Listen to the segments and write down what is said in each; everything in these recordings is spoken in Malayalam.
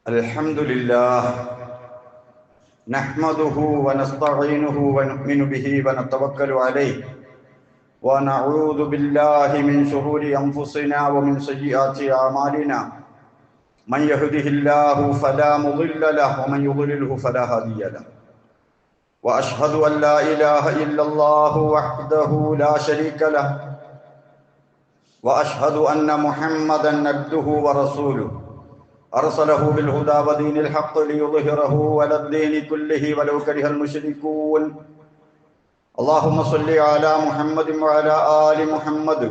الحمد لله نحمده ونستعينه ونؤمن به ونتوكل عليه ونعوذ بالله من شرور أنفسنا ومن سيئات أعمالنا من يهده الله فلا مضل له ومن يضلله فلا هادي له وأشهد أن لا إله إلا الله وحده لا شريك له وأشهد أن محمدا عبده ورسوله أرسله بالهدى ودين الحق ليظهره على الدين كله ولو كره المشركون اللهم صل على محمد وعلى آل محمد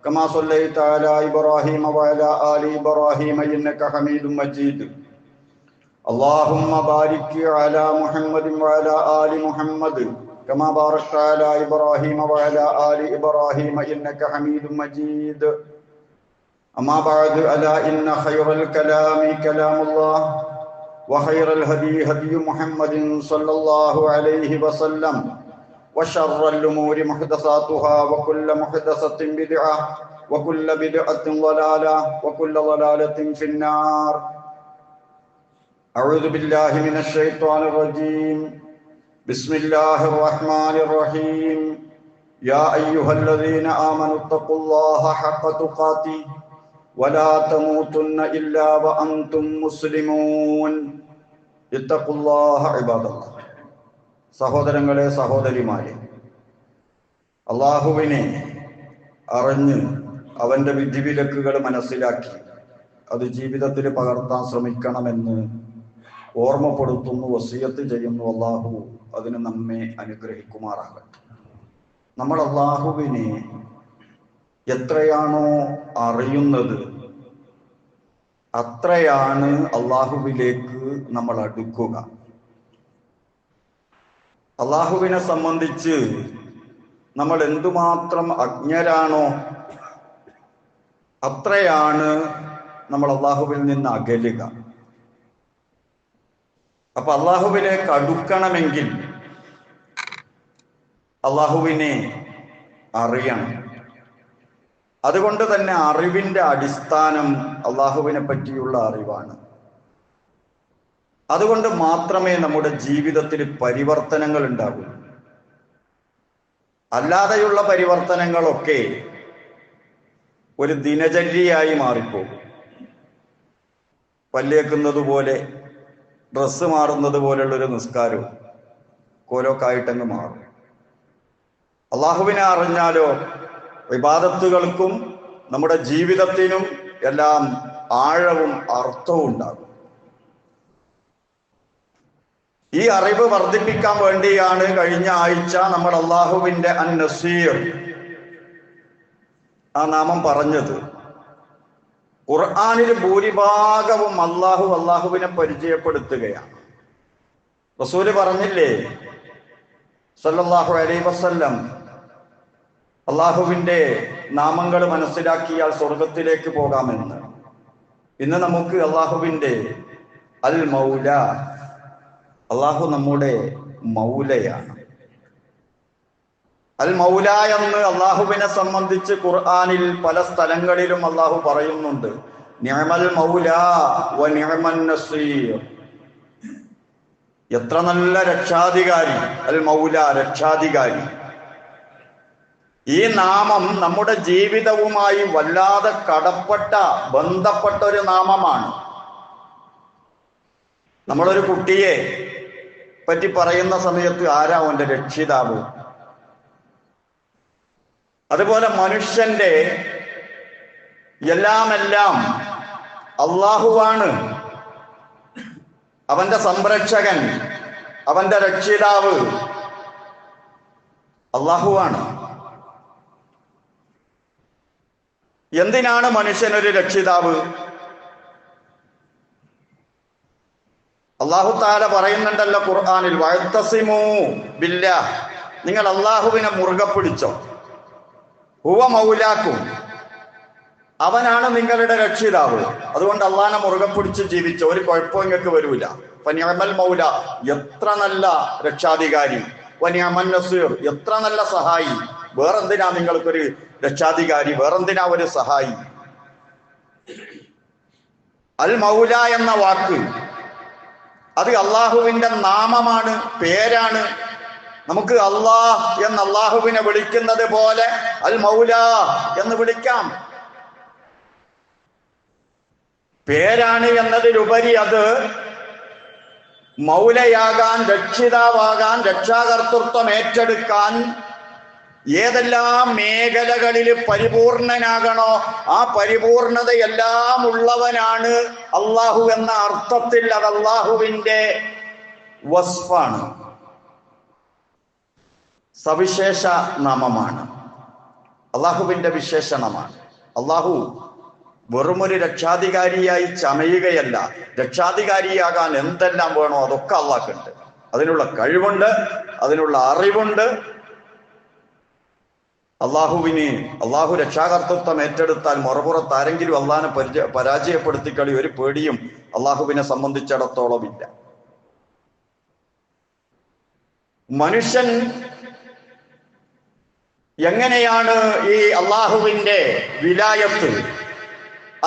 كما صليت على إبراهيم وعلى آل إبراهيم إنك حميد مجيد اللهم بارك على محمد وعلى آل محمد كما باركت على إبراهيم وعلى آل إبراهيم إنك حميد مجيد أما بعد ألا إن خير الكلام كلام الله وخير الهدي هدي محمد صلى الله عليه وسلم وشر الأمور محدثاتها وكل محدثة بدعة وكل بدعة ضلالة وكل ضلالة في النار أعوذ بالله من الشيطان الرجيم بسم الله الرحمن الرحيم يا أيها الذين آمنوا اتقوا الله حق تقاته ولا تموتن إلا وأنتم مسلمون اتقوا الله عباد الله സഹോദരങ്ങളെ സഹോദരിമാരെ, അള്ളാഹുവിനെ അറിഞ്ഞ് അവൻ്റെ വിധിവിലക്കുകൾ മനസ്സിലാക്കി അത് ജീവിതത്തിൽ പകർത്താൻ ശ്രമിക്കണമെന്ന് ഓർമ്മപ്പെടുത്തുന്നു, വസിയത്ത് ചെയ്യുന്നു. അള്ളാഹു അതിന് നമ്മെ അനുഗ്രഹിക്കുമാറാകട്ടെ. നമ്മൾ അള്ളാഹുവിനെ എത്രയാണോ അറിയുന്നത് അത്രയാണ് അള്ളാഹുവിലേക്ക് നമ്മൾ അടുക്കുക. അള്ളാഹുവിനെ സംബന്ധിച്ച് നമ്മൾ എന്തുമാത്രം അജ്ഞരാണോ അത്രയാണ് നമ്മൾ അള്ളാഹുവിൽ നിന്ന് അകലുക. അപ്പൊ അള്ളാഹുവിലേക്ക് അടുക്കണമെങ്കിൽ അള്ളാഹുവിനെ അറിയണം. അതുകൊണ്ട് തന്നെ അറിവിന്റെ അടിസ്ഥാനം അള്ളാഹുവിനെ പറ്റിയുള്ള അറിവാണ്. അതുകൊണ്ട് മാത്രമേ നമ്മുടെ ജീവിതത്തിൽ പരിവർത്തനങ്ങൾ ഉണ്ടാകൂ. അല്ലാതെയുള്ള പരിവർത്തനങ്ങളൊക്കെ ഒരു ദിനചര്യയായി മാറിപ്പോകും. പല്ലേക്കുന്നത് പോലെ, ഡ്രസ്സ് മാറുന്നത് പോലെയുള്ളൊരു നിസ്കാരവും കോലൊക്കായിട്ടങ്ങ് മാറും. അള്ളാഹുവിനെ അറിഞ്ഞാലോ ഇബാദത്തുകൾക്കും നമ്മുടെ ജീവിതത്തിനും എല്ലാം ആഴവും അർത്ഥവും ഉണ്ടാകും. ഈ അറിവ് വർദ്ധിപ്പിക്കാൻ വേണ്ടിയാണ് കഴിഞ്ഞ ആഴ്ച നമ്മൾ അള്ളാഹുവിന്റെ അൻ-നസീർ ആ നാമം പറഞ്ഞത്. ഖുർആനിൽ ഭൂരിഭാഗവും അള്ളാഹുവിനെ പരിചയപ്പെടുത്തുകയാണ്. റസൂല് പറഞ്ഞില്ലേ സല്ലല്ലാഹു അലൈഹി വസല്ലം, അള്ളാഹുവിന്റെ നാമങ്ങൾ മനസ്സിലാക്കിയാൽ സ്വർഗത്തിലേക്ക് പോകാമെന്ന്. ഇന്ന് നമുക്ക് അള്ളാഹുവിന്റെ അൽ മൗല, അള്ളാഹു നമ്മുടെ മൗലയാണ്. അൽ മൗല എന്ന് അള്ളാഹുവിനെ സംബന്ധിച്ച് ഖുർആനിൽ പല സ്ഥലങ്ങളിലും അള്ളാഹു പറയുന്നുണ്ട്. നിഅമൽ മൗല വ നിഅമൻ നസീർ. എത്ര നല്ല രക്ഷാധികാരി! അൽ മൗല, രക്ഷാധികാരി. ഈ നാമം നമ്മുടെ ജീവിതവുമായി വല്ലാതെ ബന്ധപ്പെട്ട ഒരു നാമമാണ്. നമ്മളൊരു കുട്ടിയെ പറ്റി പറയുന്ന സമയത്ത് ആരാ അവന്റെ രക്ഷിതാവ്? അതുപോലെ മനുഷ്യന്റെ എല്ലാം അള്ളാഹുവാണ്. അവന്റെ സംരക്ഷകൻ, അവന്റെ രക്ഷിതാവ് അള്ളാഹുവാണ്. എന്തിനാണ് മനുഷ്യനൊരു രക്ഷിതാവ്? അല്ലാഹു തആല പറയുന്നുണ്ടല്ലോ ഖുർആനിൽ, വഅതസിമൂ ബില്ലാഹ്, നിങ്ങൾ അള്ളാഹുവിനെ മുറുകെ പിടിച്ചോ. ഹുവ മൗലാക്കും, അവനാണ് നിങ്ങളുടെ രക്ഷിതാവ്. അതുകൊണ്ട് അള്ളാഹിനെ മുറുകെ പിടിച്ച് ജീവിച്ചോ, ഒരു കുഴപ്പവും നിങ്ങൾക്ക് വരൂല. ഫനിഅമൽ മൗല, എത്ര നല്ല രക്ഷാധികാരി. വനിഅമൻ നസീർ, എത്ര നല്ല സഹായി. വേറെന്തിനാ നിങ്ങൾക്കൊരു രക്ഷാധികാരി? വേറെന്തിനാ ഒരു സഹായി? അൽ മൗല എന്ന വാക്ക് അത് അള്ളാഹുവിന്റെ നാമമാണ്, പേരാണ്. നമുക്ക് അള്ളാഹ് എന്ന് അള്ളാഹുവിനെ വിളിക്കുന്നത് പോലെ അൽ മൗല എന്ന് വിളിക്കാം. പേരാണ് എന്നതിലുപരി അത് മൗലയാകാൻ, രക്ഷിതാവാകാൻ, രക്ഷാകർത്തൃത്വം ഏറ്റെടുക്കാൻ ഏതെല്ലാം മേഖലകളിൽ പരിപൂർണനാകണോ ആ പരിപൂർണതയെല്ലാം ഉള്ളവനാണ് അള്ളാഹു എന്ന അർത്ഥത്തിൽ. അത് അള്ളാഹുവിന്റെ വസ്ഫാണ്, സവിശേഷ നാമമാണ്, അള്ളാഹുവിന്റെ വിശേഷണമാണ്. അള്ളാഹു വെറുമൊരു രക്ഷാധികാരിയായി ചമയുകയല്ല. രക്ഷാധികാരിയാകാൻ എന്തെല്ലാം വേണോ അതൊക്കെ അള്ളാഹ്ക്കുണ്ട്. അതിനുള്ള കഴിവുണ്ട്, അതിനുള്ള അറിവുണ്ട്. അള്ളാഹു രക്ഷാകർത്തൃത്വം ഏറ്റെടുത്താൽ മറുപുറത്ത് ആരെങ്കിലും അള്ളാഹിനെ പരാജയപ്പെടുത്തിക്കളി ഒരു പേടിയും അള്ളാഹുവിനെ സംബന്ധിച്ചിടത്തോളം ഇല്ല. മനുഷ്യൻ എങ്ങനെയാണ് ഈ അള്ളാഹുവിന്റെ വിലായത്ത്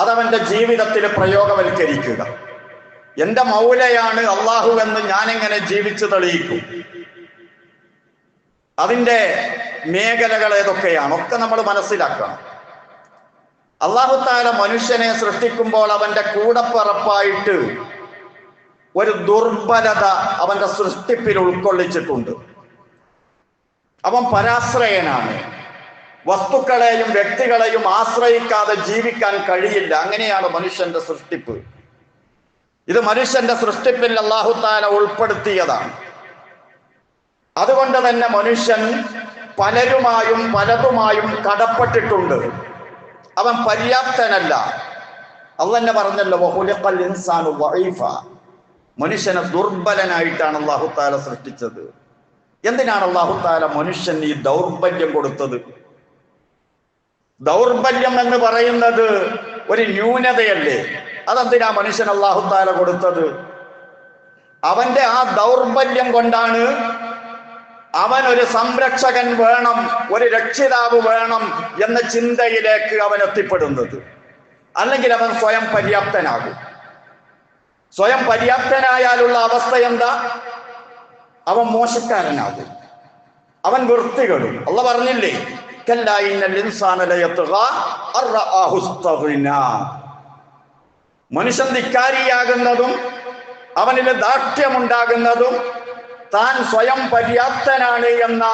അതവന്റെ ജീവിതത്തിൽ പ്രയോഗവൽക്കരിക്കുക? എന്റെ മൗലയാണ് അള്ളാഹു എന്ന് ഞാനെങ്ങനെ ജീവിച്ചു തെളിയിക്കും? അതിന്റെ മേഖലകൾ ഏതൊക്കെയാണ് ഒക്കെ നമ്മൾ മനസ്സിലാക്കണം. അല്ലാഹു തആല മനുഷ്യനെ സൃഷ്ടിക്കുമ്പോൾ അവന്റെ കൂടപ്പിറപ്പായിട്ട് ഒരു ദുർബലത അവന്റെ സൃഷ്ടിപ്പിൽ ഉൾക്കൊള്ളിച്ചിട്ടുണ്ട്. അവൻ പരാശ്രയനാണ്. വസ്തുക്കളെയും വ്യക്തികളെയും ആശ്രയിക്കാതെ ജീവിക്കാൻ കഴിയില്ല. അങ്ങനെയാണ് മനുഷ്യന്റെ സൃഷ്ടിപ്പ്. ഇത് മനുഷ്യന്റെ സൃഷ്ടിപ്പിൽ അല്ലാഹു തആല ഉൾപ്പെടുത്തിയതാണ്. അതുകൊണ്ട് തന്നെ മനുഷ്യൻ പലരുമായും പലതുമായും കടപ്പെട്ടിട്ടുണ്ട്. അവൻ പര്യാപ്തനല്ല. അല്ലാഹു തന്നെ പറഞ്ഞല്ലോ, വഖുലിഖൽ ഇൻസാനു ദഈഫ. മനുഷ്യനെ ദുർബലനായിട്ടാണ് അല്ലാഹു തആല സൃഷ്ടിച്ചത്. എന്തിനാണ് അല്ലാഹു തആല മനുഷ്യന് ഈ ദൗർബല്യം കൊടുത്തത്? ദൗർബല്യം എന്ന് പറയുന്നത് ഒരു ന്യൂനതയല്ലേ? അതെന്തിനാ മനുഷ്യൻ അല്ലാഹു തആല കൊടുത്തത്? അവന്റെ ആ ദൗർബല്യം കൊണ്ടാണ് അവൻ ഒരു സംരക്ഷകൻ വേണം, ഒരു രക്ഷിതാവ് വേണം എന്ന ചിന്തയിലേക്ക് അവൻ എത്തിപ്പെടുന്നത്. അല്ലെങ്കിൽ അവൻ സ്വയം പര്യാപ്തനാകും. സ്വയം പര്യാപ്തനായാലുള്ള അവസ്ഥ എന്താ? അവൻ മോശക്കാരനാകും, അവൻ വൃത്തികെടും. അല്ലാഹു പറഞ്ഞില്ലേ, കല്ലാ ഇന്നൽ ഇൻസാന ലയത്ഗാ അർആഹു ഇസ്തഗ്നാ. മനുഷ്യൻ ധിക്കാരിയാകുന്നതും അവനിൽ ദാഷ്ട്യമുണ്ടാകുന്നതും താൻ സ്വയം പര്യാപ്തനാണ് എന്ന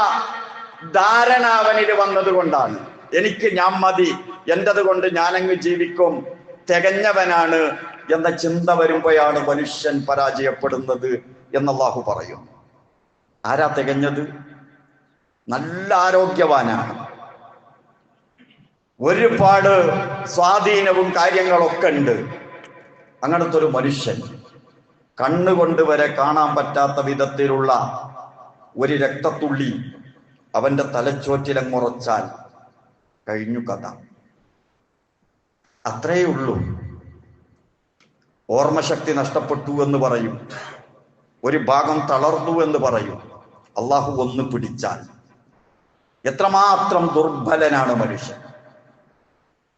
ധാരണ അവനിൽ വന്നതുകൊണ്ടാണ്. എനിക്ക് ഞാൻ മതി, എന്റത് കൊണ്ട് ഞാനങ്ങ് ജീവിക്കും, തികഞ്ഞവനാണ് എന്ന ചിന്ത വരുമ്പോഴാണ് മനുഷ്യൻ പരാജയപ്പെടുന്നത് എന്ന് അല്ലാഹു പറയുന്നു. ആരാ തികഞ്ഞത്? നല്ല ആരോഗ്യവാനാണ്, ഒരുപാട് സ്വാധീനവും കാര്യങ്ങളൊക്കെ ഉണ്ട്. അങ്ങനത്തെ ഒരു മനുഷ്യൻ കണ്ണുകൊണ്ട് വരെ കാണാൻ പറ്റാത്ത വിധത്തിലുള്ള ഒരു രക്തത്തുള്ളി അവന്റെ തലച്ചോറ്റിലങ്ങുറച്ചാൽ കഴിഞ്ഞു കഥ. അത്രയേ ഉള്ളൂ. ഓർമ്മശക്തി നഷ്ടപ്പെട്ടു എന്ന് പറയും, ഒരു ഭാഗം തളർന്നു എന്ന് പറയും. അള്ളാഹു ഒന്ന് പിടിച്ചാൽ എത്രമാത്രം ദുർബലനാണ് മനുഷ്യൻ.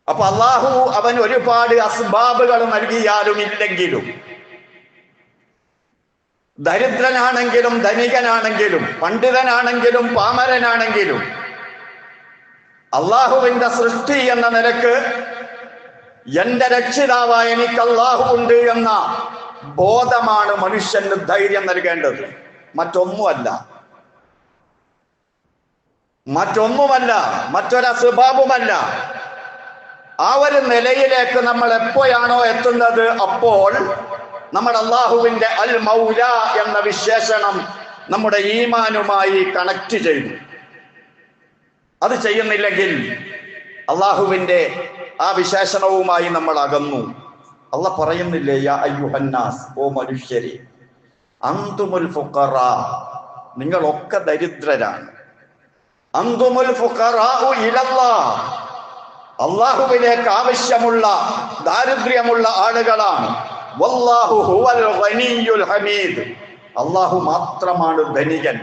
അപ്പൊ അള്ളാഹു അവൻ ഒരുപാട് അസ്ബാബുകൾ നൽകിയാലും ഇല്ലെങ്കിലും, ദരിദ്രനാണെങ്കിലും ധനികനാണെങ്കിലും പണ്ഡിതനാണെങ്കിലും പാമരനാണെങ്കിലും അള്ളാഹുവിന്റെ സൃഷ്ടി എന്ന നിലക്ക് എന്റെ രക്ഷിതാവായ എനിക്ക് അള്ളാഹു ഉണ്ട് എന്ന ബോധമാണ് മനുഷ്യന് ധൈര്യം നൽകേണ്ടത്. മറ്റൊന്നുമല്ല, മറ്റൊരസ്ബാബുമല്ല. ആ ഒരു നിലയിലേക്ക് നമ്മൾ എപ്പോഴാണോ എത്തുന്നത്, അപ്പോൾ നമ്മൾ അള്ളാഹുവിന്റെ അൽ മൗല എന്ന വിശേഷണം നമ്മുടെ ഈമാനുമായി കണക്ട് ചെയ്തു. അത് ചെയ്യുന്നില്ലെങ്കിൽ അള്ളാഹുവിന്റെ ആ വിശേഷണവുമായി നമ്മൾ അകന്നു. അള്ളാഹ് പറയുന്നില്ലേ, യാ അയ്യുഹന്നാസ്, ഓ മനുഷ്യരെ, അന്തുമുൽ ഫുഖറാ, നിങ്ങളൊക്കെ ദരിദ്രരാണ്. അന്തുമുൽ ഫുഖറാഉ ഇലല്ലാഹ്, അള്ളാഹുവിലേക്ക് ആവശ്യമുള്ള ദാരിദ്ര്യമുള്ള ആളുകളാണ്. വല്ലാഹു ഹുവൽ ഗനിയ്യുൽ ഹമീദ്, അള്ളാഹു മാത്രമാണ് ധനികൻ,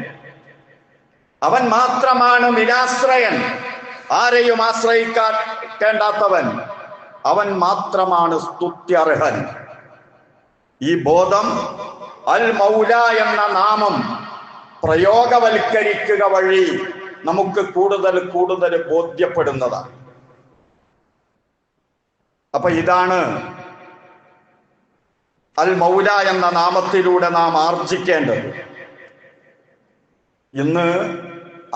അവൻ മാത്രമാണ് നിരാശ്രയൻ, ആരെയും ആശ്രയിക്കേണ്ടാത്തവൻ, അവൻ മാത്രമാണ് സ്തുത്യർഹൻ. ഈ ബോധം അൽ മൗല എന്ന നാമം പ്രയോഗവൽക്കരിക്കുക വഴി നമുക്ക് കൂടുതൽ കൂടുതൽ ബോധ്യപ്പെടുന്നതാണ്. അപ്പൊ ഇതാണ് അൽ മൗല എന്ന നാമത്തിലൂടെ നാം ആർജിക്കേണ്ടത്. ഇന്ന്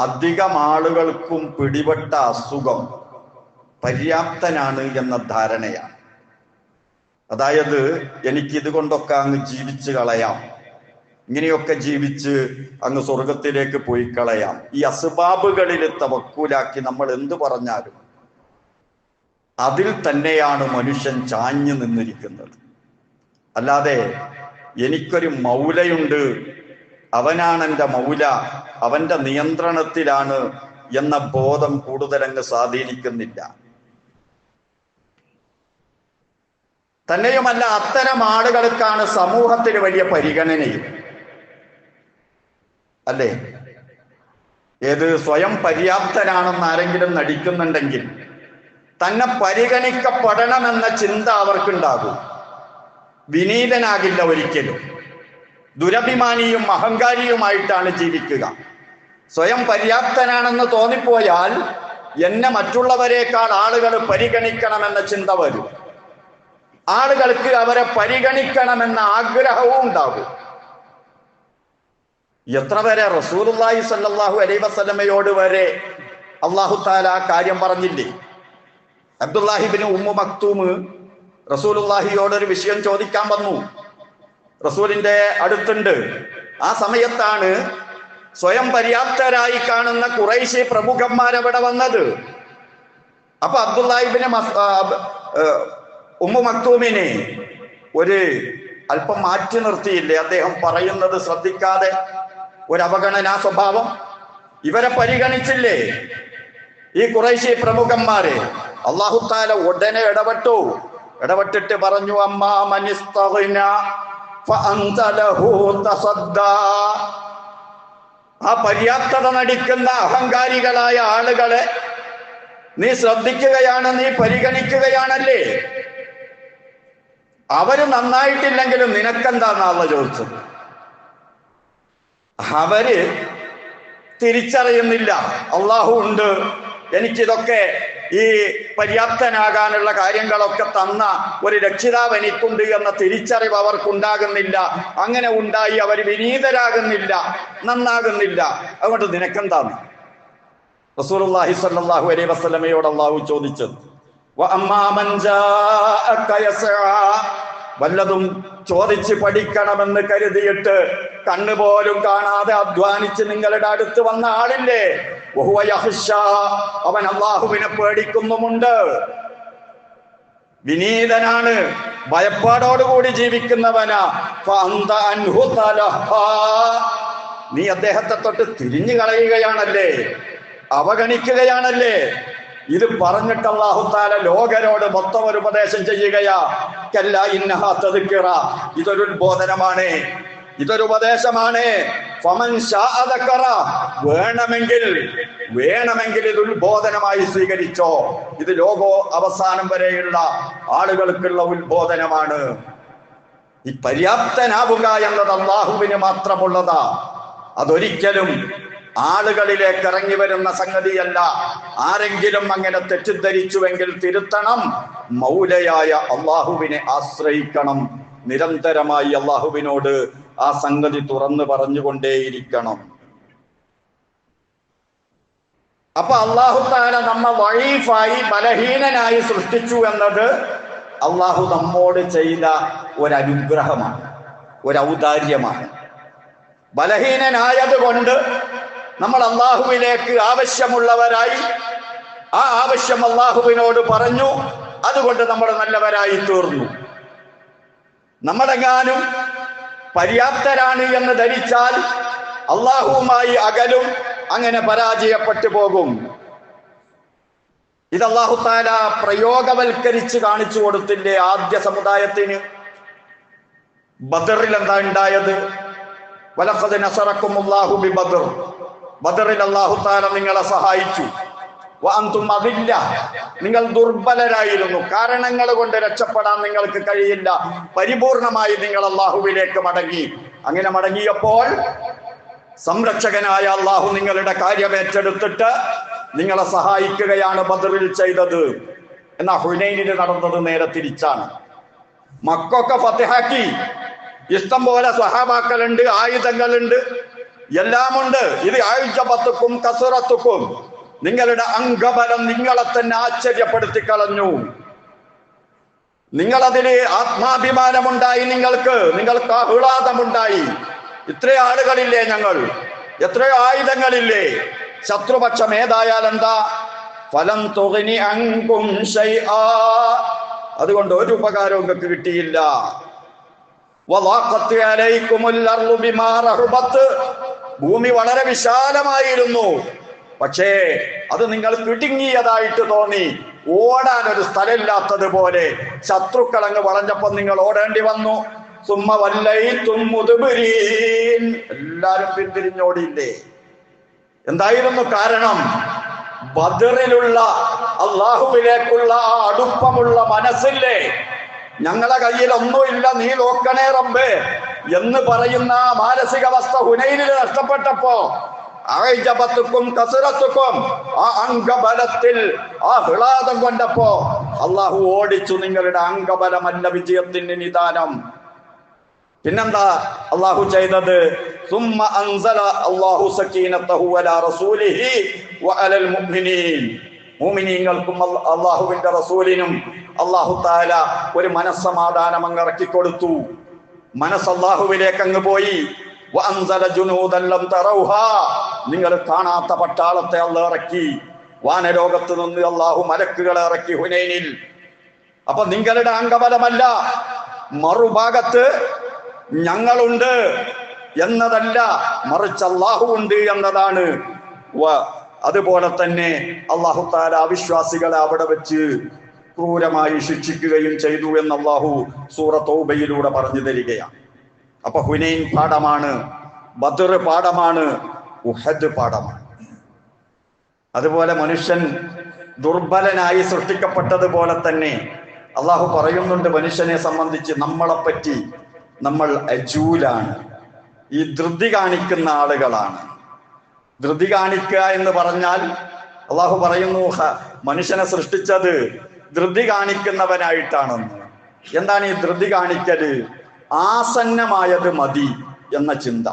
അധികം ആളുകൾക്കും പിടിപെട്ട അസുഖം പര്യാപ്തനാണ് എന്ന ധാരണയാണ്. അതായത് എനിക്കിത് കൊണ്ടൊക്കെ അങ്ങ് ജീവിച്ച് കളയാം, ഇങ്ങനെയൊക്കെ ജീവിച്ച് അങ്ങ് സ്വർഗത്തിലേക്ക് പോയി കളയാം. ഈ അസ്ബാബുകളിൽ തവക്കുലാക്കി നമ്മൾ എന്തു പറഞ്ഞാലും അതിൽ തന്നെയാണ് മനുഷ്യൻ ചാഞ്ഞു നിന്നിരിക്കുന്നത്. അല്ലാതെ എനിക്കൊരു മൗലയുണ്ട്, അവനാണ് എൻ്റെ മൗല, അവന്റെ നിയന്ത്രണത്തിലാണ് എന്ന ബോധം കൂടുതലങ്ങ് സ്വാധീനിക്കുന്നില്ല. തന്നെയുമല്ല, അത്തരം ആളുകൾക്കാണ് സമൂഹത്തിന് വലിയ പരിഗണനയും. അല്ലേ? ഏത് സ്വയം പര്യാപ്തനാണെന്ന് ആരെങ്കിലും നടിക്കുന്നുണ്ടെങ്കിൽ തന്നെ പരിഗണിക്കപ്പെടണമെന്ന ചിന്ത അവർക്കുണ്ടാകും. വിനീതനാകില്ല ഒരിക്കലും. ദുരഭിമാനിയും അഹങ്കാരിയുമായിട്ടാണ് ജീവിക്കുക. സ്വയം പര്യാപ്തനാണെന്ന് തോന്നിപ്പോയാൽ എന്നെ മറ്റുള്ളവരെക്കാൾ ആളുകൾ പരിഗണിക്കണമെന്ന ചിന്ത വരും. ആളുകൾക്ക് അവരെ പരിഗണിക്കണമെന്ന ആഗ്രഹവും ഉണ്ടാകും. എത്ര വരെ റസൂലുള്ളാഹി സ്വല്ലല്ലാഹു അലൈഹി വസല്ലമയോട് വരെ അല്ലാഹു തആല ആ കാര്യം പറഞ്ഞില്ലേ? അബ്ദുല്ലാഹി ഇബ്നു ഉമ്മു മക്തൂം റസൂലുള്ളാഹിയോട് ഒരു വിഷയം ചോദിക്കാൻ വന്നു. റസൂലിന്റെ അടുത്തുണ്ട്. ആ സമയത്താണ് സ്വയം പര്യാപ്തരായി കാണുന്ന ഖുറൈശി പ്രമുഖന്മാരവിടെ വന്നത്. അപ്പൊ അബ്ദുല്ലാഹി ഇബ്നു ഉമ്മു മക്തൂമിനെ ഒരു അല്പം മാറ്റി നിർത്തിയില്ലേ? അദ്ദേഹം പറയുന്നത് ശ്രദ്ധിക്കാതെ, ഒരു അവഗണനാ സ്വഭാവം. ഇവരെ പരിഗണിച്ചില്ലേ ഈ ഖുറൈശി പ്രമുഖന്മാരെ? അല്ലാഹു തആല ഉടനെ ഇടപെട്ടിട്ട് പറഞ്ഞു, അമ്മാ മനിസ്തഗ്ന ഫഅൻത ലഹു തസദ്ദാ. ആ പര്യാപ്തത നടിക്കുന്ന അഹങ്കാരികളായ ആളുകളെ നീ ശ്രദ്ധിക്കുകയാണ്, നീ പരിഗണിക്കുകയാണല്ലേ? അവര് നന്നായിട്ടില്ലെങ്കിലും നിനക്കെന്താന്ന് അല്ലാഹു ചോദിച്ചത്. അവര് തിരിച്ചറിയുന്നില്ല അള്ളാഹു ഉണ്ട്, എനിക്കിതൊക്കെ ഈ പര്യാപ്തനാകാനുള്ള കാര്യങ്ങളൊക്കെ തന്ന ഒരു രക്ഷിതാവ് എനിക്കുണ്ട് എന്ന തിരിച്ചറിവ് അവർക്കുണ്ടാകുന്നില്ല. അങ്ങനെ ഉണ്ടായി അവർ വിനീതരാകുന്നില്ല, നന്നാകുന്നില്ല. അതുകൊണ്ട് നിനക്കെന്താണ്? റസൂലുള്ളാഹി സ്വല്ലല്ലാഹു അലൈഹി വസല്ലമയോട് അള്ളാഹു ചോദിച്ചത്, വഅമ്മാ മൻ ജാഅക യസ്ആ. വല്ലതും ചോദിച്ച് പഠിക്കണമെന്ന് കരുതിയിട്ട് കണ്ണുപോലും കാണാതെ അധ്വാനിച്ച് നിങ്ങളുടെ അടുത്ത് വന്ന ആളില്ലേ, വഹുവ യഖ്ശാ, അവൻ അല്ലാഹുവിനെ പേടിക്കുന്നുമുണ്ട്, വിനീതനാണ്, ഭയപ്പാടോടുകൂടി ജീവിക്കുന്നവനാ. ഫഅന്ത അൻഹു തലഹാ. നീ അദ്ദേഹത്തെ തൊട്ട് തിരിഞ്ഞു കളയുകയാണല്ലേ, അവഗണിക്കുകയാണല്ലേ. ഇത് പറഞ്ഞിട്ട് അല്ലാഹു തആല ലോകരോട് മൊത്തം ഒരു ഉപദേശം ചെയ്യുകയാ. കല്ലാ ഇന്നഹാ തദ്കിറ. ഇതൊരു ഉത്ബോധനമാണ്, ഇതൊരു ഉപദേശമാണ്. ഫമൻ ശാഅ ദക്കറ. വേണമെങ്കിൽ ഇത് ഉത്ബോധനമായി സ്വീകരിച്ചോ. ഇത് ലോകോ അവസാനം വരെയുള്ള ആളുകൾക്കുള്ള ഉത്ബോധനമാണ്. ഈ പര്യാപ്തനാവുക എന്നത് അല്ലാഹുവിന് മാത്രമുള്ളതാ. അതൊരിക്കലും ആളുകളിലേക്ക് ഇറങ്ങി വരുന്ന സംഗതിയല്ല. ആരെങ്കിലും അങ്ങനെ തെറ്റിദ്ധരിച്ചുവെങ്കിൽ തിരുത്തണം. മൗലയായ അള്ളാഹുവിനെ ആശ്രയിക്കണം. നിരന്തരമായി അള്ളാഹുവിനോട് ആ സംഗതി തുറന്നു പറഞ്ഞുകൊണ്ടേയിരിക്കണം. അപ്പൊ അള്ളാഹു തആല നമ്മെ വഴീഫായി ബലഹീനനായി സൃഷ്ടിച്ചു എന്നത് അള്ളാഹു നമ്മോട് ചെയ്ത ഒരനുഗ്രഹമാണ്, ഒരൗദാര്യമാണ്. ബലഹീനനായത് കൊണ്ട് നമ്മൾ അള്ളാഹുവിലേക്ക് ആവശ്യമുള്ളവരായി, ആ ആവശ്യം അള്ളാഹുവിനോട് പറഞ്ഞു, അതുകൊണ്ട് നമ്മൾ നല്ലവരായി തീർന്നു. നമ്മളെങ്ങാനും പര്യാപ്തരാണ് എന്ന് ധരിച്ചാൽ അള്ളാഹുവുമായി അകലും, അങ്ങനെ പരാജയപ്പെട്ടു പോകും. ഇത് അല്ലാഹു തആല പ്രയോഗവൽക്കരിച്ച് കാണിച്ചു കൊടുത്തില്ലേ ആദ്യ സമുദായത്തിന്? ബദറിൽ എന്താ ഉണ്ടായത്? വലഖദ് നസറക്കുമുല്ലാഹു ബിബദർ. ബദറിൽ അല്ലാഹു തആല നിങ്ങളെ സഹായിച്ചു. വഅൻതും അദില്ല, നിങ്ങൾ ദുർബലരായിരുന്നു. കാരണങ്ങൾ കൊണ്ട് രക്ഷപ്പെടാൻ നിങ്ങൾക്ക് കഴിയില്ല. പരിപൂർണമായി നിങ്ങൾ അള്ളാഹുവിലേക്ക് മടങ്ങി. അങ്ങനെ മടങ്ങിയപ്പോൾ സംരക്ഷകനായ അള്ളാഹു നിങ്ങളുടെ കാര്യം ഏറ്റെടുത്തിട്ട് നിങ്ങളെ സഹായിക്കുകയാണ് ബദറിൽ ചെയ്തത്. എന്നാ ഹുനൈനിൽ നടന്നത് നേരെ തിരിച്ചാണ്. മക്കൊക്കെ ഫതഹാക്കി, ഇഷ്ടം പോലെ സ്വഹാബാക്കളുണ്ട്, ആയുധങ്ങളുണ്ട്, എല്ലാമുണ്ട്. ഇത് ആഴ്ചപത്തുക്കും കസുറത്തുക്കും, നിങ്ങളുടെ അംഗബലം നിങ്ങളെ തന്നെ ആശ്ചര്യപ്പെടുത്തി കളഞ്ഞു. നിങ്ങളതില് ആത്മാഭിമാനമുണ്ടായി, നിങ്ങൾക്ക് ആഹ്ലാദമുണ്ടായി. ഇത്രയോ ആളുകളില്ലേ ഞങ്ങൾ, എത്രയോ ആയുധങ്ങളില്ലേ. ശത്രുപക്ഷം ഏതായാൽ എന്താ, ഫലം തുഗ്നി അൻകും ശൈആ, അതുകൊണ്ട് ഒരു ഉപകാരവും നിങ്ങൾക്ക് കിട്ടിയില്ല. വളഖത് അലൈക്കുമുൽ അർളു ബിമാ റഹബത്, ഭൂമി വളരെ വിശാലമായിരുന്നു, പക്ഷേ അത് നിങ്ങൾ ഇടുങ്ങിയതായിട്ട് തോന്നി. ഓടാൻ ഒരു സ്ഥലമില്ലാത്തതുപോലെ ശത്രുക്കൾ അങ്ങ് വളഞ്ഞപ്പോൾ നിങ്ങൾ ഓടേണ്ടി വന്നു. സുമ്മ വല്ലൈതും മുദ്ബിരീൻ, എല്ലാരും പിന്തിരിഞ്ഞോടിയില്ലേ. എന്തായിരുന്നു കാരണം? ബദറിലുള്ള അള്ളാഹുവിലേക്കുള്ള ആ അടുപ്പമുള്ള മനസ്സില്ലേ, ഞങ്ങളെ കയ്യിൽ ഒന്നുമില്ല, നീ നോക്കണേ റബ്ബേ എന്ന് പറയുന്ന മാനസികാവസ്ഥ ഹുനൈനിൽ നഷ്ടപ്പെട്ടപ്പോ, ആയിജബത്തുക്കും കസറത്തുക്കും, ആ അംഗബലത്തിൽ ആഹ്ലാദം കൊണ്ടപ്പോ അള്ളാഹു ഓടിച്ചു. നിങ്ങളുടെ അംഗബലമല്ല വിജയത്തിന് നിദാനം. പിന്നെന്താ അള്ളാഹു ചെയ്തത്? സുമ്മ അൻസല അല്ലാഹു സകീനതഹു അലാ റസൂലിഹി വഅലൽ മുഅ്മിനീൻ, മുഅ്മിനീങ്ങൾക്കും അള്ളാഹുവിന്റെ റസൂലിനും അള്ളാഹു തആല ഒരു മനസ്സമാധാനം അങ്ങ് ഇറക്കി കൊടുത്തു. മനസ്സ് അള്ളാഹുവിലേക്ക് അങ്ങ് പോയി. വഅൻസല ജുനൂദൻ ലം തറൗഹാ, നിങ്ങൾ കാണാത്ത പട്ടാളത്തെ അള്ളാഹു ഇറക്കി. വാനലോകത്ത് നിന്ന് അള്ളാഹു മലക്കുകളെ ഇറക്കി ഹുനൈനിൽ. അപ്പൊ നിങ്ങളുടെ അംഗബലമല്ല, മറുഭാഗത്ത് ഞങ്ങളുണ്ട് എന്നതല്ല, മറിച്ച് അള്ളാഹു ഉണ്ട് എന്നതാണ്. അതുപോലെ തന്നെ അള്ളാഹു തആല അവിശ്വാസികളെ അവിടെ വെച്ച് ക്രൂരമായി ശിക്ഷിക്കുകയും ചെയ്തു എന്ന് അള്ളാഹു സൂറത്ത് തൗബയിലൂടെ പറഞ്ഞു തരികയാണ്. അപ്പൊ ഹുനൈൻ പാഠമാണ്, ബദർ പാഠമാണ്, ഉഹദ് പാഠമാണ്. അതുപോലെ മനുഷ്യൻ ദുർബലനായി സൃഷ്ടിക്കപ്പെട്ടതുപോലെ തന്നെ അള്ളാഹു പറയുന്നുണ്ട് മനുഷ്യനെ സംബന്ധിച്ച്, നമ്മളെപ്പറ്റി നമ്മൾ അജൂലാണ്, ഈ ധൃതി കാണിക്കുന്ന ആളുകളാണ്. ധൃതി കാണിക്കുക എന്ന് പറഞ്ഞാൽ അള്ളാഹു പറയുന്നു മനുഷ്യനെ സൃഷ്ടിച്ചത് ധൃതി കാണിക്കുന്നവനായിട്ടാണെന്ന്. എന്താണ് ഈ ധൃതി കാണിക്കല്? ആസന്നമായത് മതി എന്ന ചിന്ത.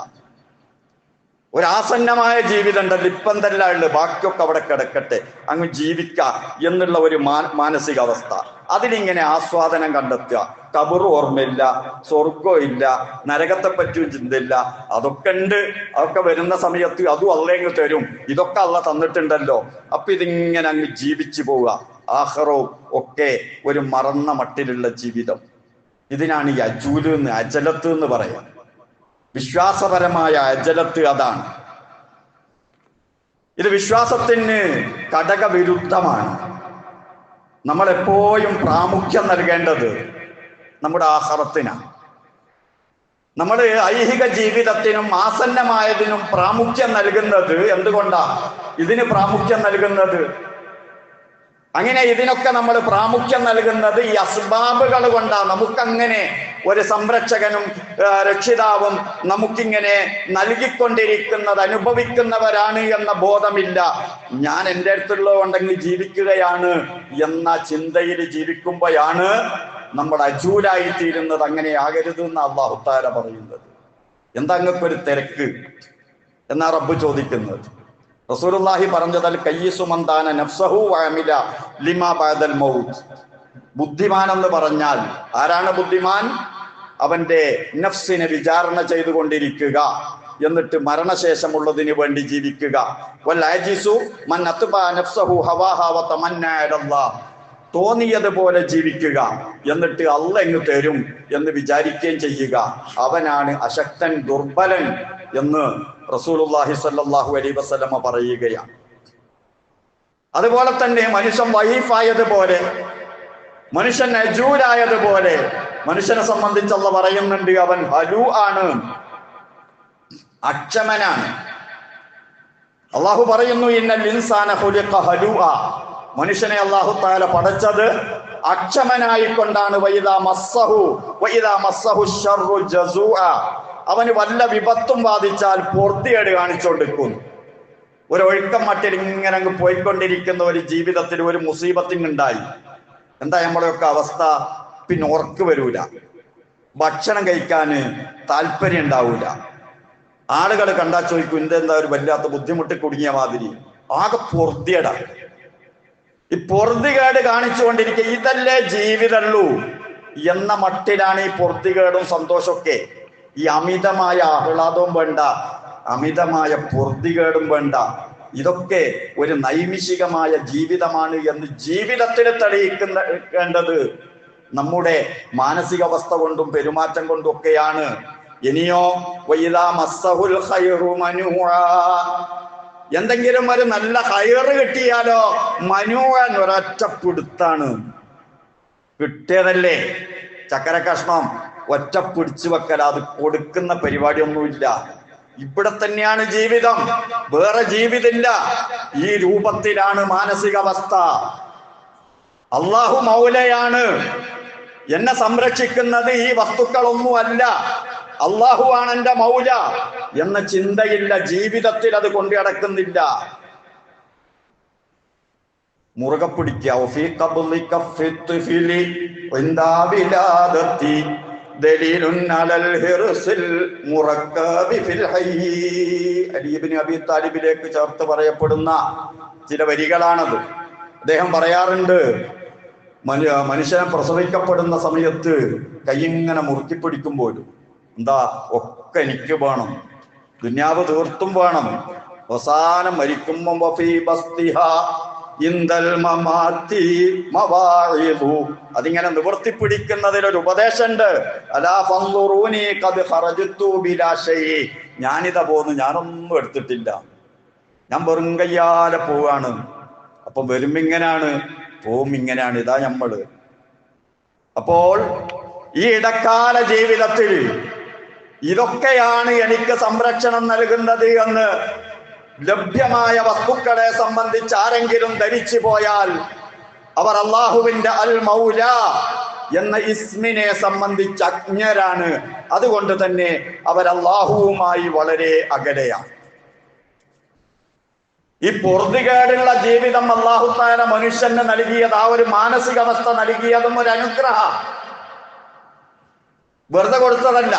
ഒരാസന്നമായ ജീവിതം ഉണ്ടല്ലോ, ഇപ്പം തന്നെ ഉള്ളു, ബാക്കിയൊക്കെ അവിടെ കിടക്കട്ടെ, അങ്ങ് ജീവിക്ക എന്നുള്ള ഒരു മാനസികാവസ്ഥ. അതിലിങ്ങനെ ആസ്വാദനം കണ്ടെത്തുക. കബറ് ഓർമ്മയില്ല, സ്വർഗം ഇല്ല, നരകത്തെ പറ്റിയും ചിന്തയില്ല. അതൊക്കെ ഉണ്ട്, അതൊക്കെ വരുന്ന സമയത്ത് അതും അള്ളേങ്ങ് തരും. ഇതൊക്കെ അള്ള തന്നിട്ടുണ്ടല്ലോ. അപ്പൊ ഇതിങ്ങനെ അങ്ങ് ജീവിച്ചു പോവുക. ആഖിറവും ഒക്കെ ഒരു മറന്ന മട്ടിലുള്ള ജീവിതം. ഇതിനാണ് ഈ അജൂല് എന്ന്, അജലത്ത് എന്ന് പറയാം. വിശ്വാസപരമായ അജലത്ത് അതാണ്. ഇത് വിശ്വാസത്തിന് ഘടകവിരുദ്ധമാണ്. നമ്മൾ എപ്പോഴും പ്രാമുഖ്യം നൽകേണ്ടത് നമ്മുടെ ആഖിറത്തിനാണ്. നമ്മൾ ഐഹിക ജീവിതത്തിനും ആസന്നമായതിനും പ്രാമുഖ്യം നൽകുന്നത് എന്തുകൊണ്ടാണ്? ഇതിന് പ്രാമുഖ്യം നൽകുന്നത്, അങ്ങനെ ഇതിനൊക്കെ നമ്മൾ പ്രാമുഖ്യം നൽകുന്നത് ഈ അസ്ബാബുകൾ കൊണ്ടാണ്. നമുക്കങ്ങനെ ഒരു സംരക്ഷകനും രക്ഷിതാവും നമുക്കിങ്ങനെ നൽകിക്കൊണ്ടിരിക്കുന്നത് അനുഭവിക്കുന്നവരാണ് എന്ന ബോധമില്ല. ഞാൻ എൻ്റെ അടുത്തുള്ളത് കൊണ്ടെങ്കിൽ ജീവിക്കുകയാണ് എന്ന ചിന്തയിൽ ജീവിക്കുമ്പോഴാണ് നമ്മൾ അജൂലായി തീരുന്നത്. അങ്ങനെ ആകരുത് എന്ന് അല്ലാഹു തആല പറയുന്നത്. എന്താ അങ്ങക്കൊരു തിരക്ക് എന്നാ റബ്ബ് ചോദിക്കുന്നത്. റസൂലുള്ളാഹി പറഞ്ഞതൽ കയ്യിസു മന്താന നഫ്സഹു വഅമില ലിമാ ബഅദൽ മൗത്ത്. ബുദ്ധിമാൻ എന്ന് പറഞ്ഞാൽ ആരാണ് ബുദ്ധിമാൻ? അവന്റെ നഫ്സിനെ വിചാരണ ചെയ്തുകൊണ്ടിരിക്കുക, എന്നിട്ട് മരണശേഷമുള്ളതിന് വേണ്ടി ജീവിക്കുക. വൽ ആജിസു മൻ അത്ബഅ നഫ്സഹു ഹവാഹാ വതമന്നാ അലല്ലാഹ്. തോന്നിയതുപോലെ ജീവിക്കുക, എന്നിട്ട് അള്ളാഹ് എങ്ങ് തരും എന്ന് വിചാരിക്കുകയും ചെയ്യുക. അവനാണ് അശക്തൻ, ദുർബലൻ എന്ന് റസൂലുള്ളാഹി സ്വല്ലല്ലാഹു അലൈഹി വസല്ലമ പറയുകയാണ്. അതുപോലെ തന്നെ മനുഷ്യൻ വഹീഫായതുപോലെ, മനുഷ്യൻ അജൂലായതുപോലെ മനുഷ്യനെ സംബന്ധിച്ച് അല്ലാഹ് പറയുന്നുണ്ട്, അവൻ ഹലു ആണ്, അക്ഷമനാണ്. അള്ളാഹു പറയുന്നു, ഇന്നൽ ഇൻസാന ഖുലിഖ ഹലൂഅ, മനുഷ്യനെ അള്ളാഹു തആല പടച്ചത് അക്ഷമനായിക്കൊണ്ടാണ്. വഇദാ മസ്സഹു ശർറു ജസൂഅ, അവന് വല്ല വിപത്തും ബാധിച്ചാൽ പൊറുതികേട് കാണിച്ചുകൊണ്ടിരിക്കും. ഒരു ഒഴുക്കം മട്ടിൽ ഇങ്ങനെ അങ്ങ് പോയിക്കൊണ്ടിരിക്കുന്ന ഒരു ജീവിതത്തിൽ ഒരു മുസീബത്തിനുണ്ടായി. എന്താ നമ്മളെയൊക്കെ അവസ്ഥ? പിന്നെ ഉറക്ക് വരൂല, ഭക്ഷണം കഴിക്കാന് താല്പര്യം ഉണ്ടാവൂല. ആളുകൾ കണ്ടാ ചോദിക്കും, ഇതെന്താ ഒരു വല്ലാത്ത ബുദ്ധിമുട്ട് കുടുങ്ങിയ മാതിരി. ആകെ പൊറുതിയേടാ. ഈ പൊറുതികേട് കാണിച്ചുകൊണ്ടിരിക്കുക. ഇതല്ലേ ജീവിതമുള്ളൂ എന്ന മട്ടിലാണ് ഈ പൊറുതികേടും സന്തോഷമൊക്കെ. ഈ അമിതമായ ആഹ്ലാദവും വേണ്ട, അമിതമായ പൊറുതികേടും വേണ്ട. ഇതൊക്കെ ഒരു നൈമിഷികമായ ജീവിതമാണ് എന്ന് ജീവിതത്തിൽ തെളിയിക്കേണ്ടത് നമ്മുടെ മാനസികാവസ്ഥ കൊണ്ടും പെരുമാറ്റം കൊണ്ടും ഒക്കെയാണ്. ഇനിയോ വഇദാ മസ്സഹുൽ ഖൈറു മനുആ, എന്തെങ്കിലും ഒരു നല്ല ഖൈറ് കിട്ടിയാലോ മനുഅൻ, ഒരൊറ്റ പിടുത്താണ്. കിട്ടിയതല്ലേ ചക്കര കഷ്ണം, ഒറ്റ പിടിച്ചു വെക്കല, അത് കൊടുക്കുന്ന പരിപാടിയൊന്നുമില്ല. ഇവിടെ തന്നെയാണ് ജീവിതം, വേറെ ജീവിതമില്ല. ഈ രൂപത്തിലാണ് മാനസികാവസ്ഥ. അള്ളാഹു മൗലയാണ്, എന്നെ സംരക്ഷിക്കുന്നത് ഈ വസ്തുക്കളൊന്നുമല്ല, അള്ളാഹു ആണ് എന്റെ മൗല എന്ന ചിന്തയില്ല. ജീവിതത്തിൽ അത് കൊണ്ടു നടക്കുന്നില്ല. മുറുകെ പിടിക്കുക. അബീ താലിബിലേക്ക് ചേർത്ത് പറയപ്പെടുന്ന ചില വരികളാണത്. അദ്ദേഹം പറയാറുണ്ട്, മനുഷ്യനെ പ്രസവിക്കപ്പെടുന്ന സമയത്ത് കൈയിങ്ങനെ മുറുക്കി പിടിക്കുമ്പോഴും എന്താ, ഒക്കെ എനിക്ക് വേണം, ദുന്യാവ് തീർത്തും വേണം. അവസാനം മരിക്കുമ്പോ അതിങ്ങനെ നിവർത്തി പിടിക്കുന്നതിലൊരു ഉപദേശമുണ്ട്. ഞാനിതാ പോന്നു, ഞാനൊന്നും എടുത്തിട്ടില്ല, ഞാൻ വെറും കയ്യാലെ പോവാണ്. അപ്പൊ വരുമ്പോ ഇങ്ങനാണ്, പോവും ഇങ്ങനെയാണ്. ഇതാ നമ്മള്. അപ്പോൾ ഈ ഇടക്കാല ജീവിതത്തിൽ ഇതൊക്കെയാണ് എനിക്ക് സംരക്ഷണം നൽകുന്നത് എന്ന് ലഭ്യമായ വസ്തുക്കളെ സംബന്ധിച്ച് ആരെങ്കിലും ധരിച്ചു പോയാൽ അവർ അള്ളാഹുവിന്റെ അൽ മൗല എന്ന ഇസ്മിനെ സംബന്ധിച്ച് അജ്ഞരാണ്. അതുകൊണ്ട് തന്നെ അവർ അള്ളാഹുവുമായി വളരെ അകലെയാണ്. ഈ പൊറുതികേടുള്ള ജീവിതം അള്ളാഹു തആല മനുഷ്യന് നൽകിയത്, ആ ഒരു മാനസികാവസ്ഥ നൽകിയതും ഒരു അനുഗ്രഹം, വെറുതെ കൊടുത്തതല്ല.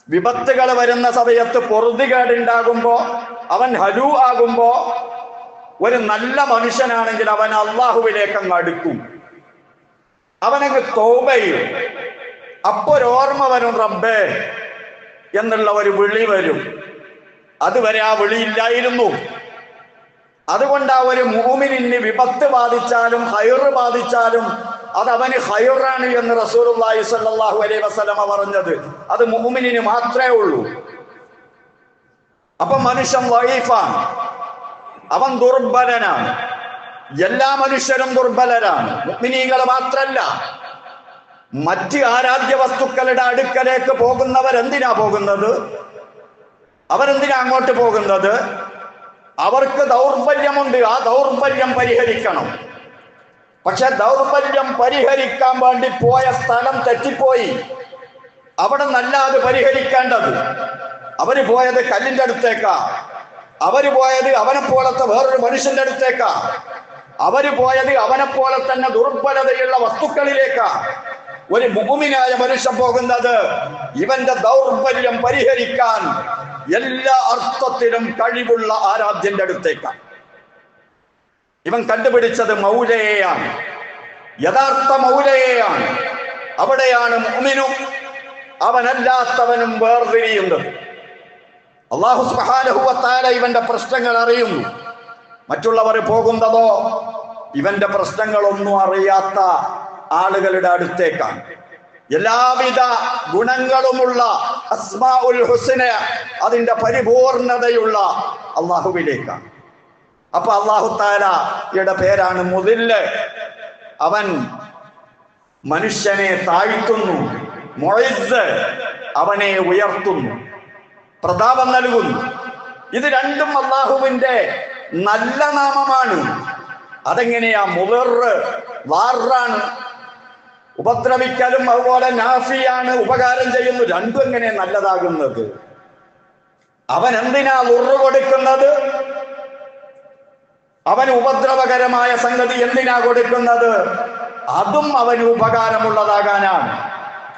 വിപത്തുകൾ വരുന്ന സമയത്ത് പൊറുതികേടുണ്ടാകുമ്പോ, അവൻ ഹലൂ ആകുമ്പോ, ഒരു നല്ല മനുഷ്യനാണെങ്കിൽ അവൻ അള്ളാഹുവിലേക്ക് അങ്ങ് അടുക്കും, അവനങ്ങ് തൗബ ചെയ്യും. അപ്പൊ ഒരു ഓർമ്മ വരും, റബ്ബേ എന്നുള്ള ഒരു വിളി വരും. അതുവരെ ആ വിളിയില്ലായിരുന്നു. അതുകൊണ്ട് ആ ഒരു മുഅ്മിനിന് വിപത്ത് ബാധിച്ചാലും ഹൈറ് ബാധിച്ചാലും അത് അവന് ഹൈറാണ് എന്ന് റസൂലുള്ളാഹി സ്വല്ലല്ലാഹു അലൈഹി വസല്ലമ പറഞ്ഞത്. അത് മുഅ്മിനിന് മാത്രമേ ഉള്ളൂ. അപ്പൊ മനുഷ്യൻ വഈഫാണ്, അവൻ ദുർബലനാണ്. എല്ലാ മനുഷ്യരും ദുർബലരാണ്. മുഅ്മിനീങ്ങൾ മാത്രല്ല, മറ്റ് ആരാധ്യ വസ്തുക്കളുടെ അടുക്കലേക്ക് പോകുന്നവരെന്തിനാ പോകുന്നത്? അവരെന്തിനാ അങ്ങോട്ട് പോകുന്നത്? അവർക്ക് ദൗർബല്യമുണ്ട്, ആ ദൗർബല്യം പരിഹരിക്കണം. പക്ഷെ ദൗർബല്യം പരിഹരിക്കാൻ വേണ്ടി പോയ സ്ഥലം തെറ്റിപ്പോയി. അവിടെ നല്ല അത് പരിഹരിക്കേണ്ടത്. അവര് പോയത് കല്ലിന്റെ അടുത്തേക്കാ, അവര് പോയത് അവനെ പോലത്തെ വേറൊരു മനുഷ്യന്റെ അടുത്തേക്കാ, അവര് പോയത് അവനെ പോലെ തന്നെ ദുർബലതയുള്ള വസ്തുക്കളിലേക്കാ. ഒരു മുഅ്മിനായ മനുഷ്യൻ പോകുന്നത് ഇവന്റെ ദൗർബല്യം പരിഹരിക്കാൻ എല്ലാ അർത്ഥത്തിലും കഴിവുള്ള ആരാധ്യന്റെ അടുത്തേക്കാണ്. ഇവൻ കണ്ടുപിടിച്ചത് മൗലയെയാണ്, യഥാർത്ഥ മൗലയെയാണ്. അവിടെയാണ് മുഅ്മിനും അവനല്ലാത്തവനും വേർതിരിയുന്നത്. അല്ലാഹു സുബ്ഹാനഹു വ തആല ഇവന്റെ പ്രശ്നങ്ങൾ അറിയുന്നു. മറ്റുള്ളവർ പോകുന്നതോ ഇവന്റെ പ്രശ്നങ്ങളൊന്നും അറിയാത്ത ആളുകളുടെ അടുത്തേക്കാണ്. എല്ലാവിധ ഗുണങ്ങളുമുള്ള അസ്മാഉൽ ഹുസ്ന, അതിന്റെ പരിപൂർണതയുള്ള അള്ളാഹുവിലേക്കാണ്. അപ്പൊ അല്ലാഹു തആലയുടെ പേരാണ് മുദില്ല്. അവൻ മനുഷ്യനെ താഴ്ത്തുന്നു. മുഇസ്സ്, അവനെ ഉയർത്തുന്നു, പ്രതാപം നൽകുന്നു. ഇത് രണ്ടും അള്ളാഹുവിന്റെ നല്ല നാമമാണ്. അതെങ്ങനെയാ? മുദർറ്, വാറാണ്, ഉപദ്രവിക്കലും അതുപോലെ നാഫിയാണ്, ഉപകാരം ചെയ്യുന്നു. രണ്ടും എങ്ങനെ നല്ലതാകുന്നത്? അവൻ എന്തിനാ ളുറ് കൊടുക്കുന്നത്? അവന് ഉപദ്രവകരമായ സംഗതി എന്തിനാ കൊടുക്കുന്നത്? അതും അവന് ഉപകാരമുള്ളതാകാനാണ്.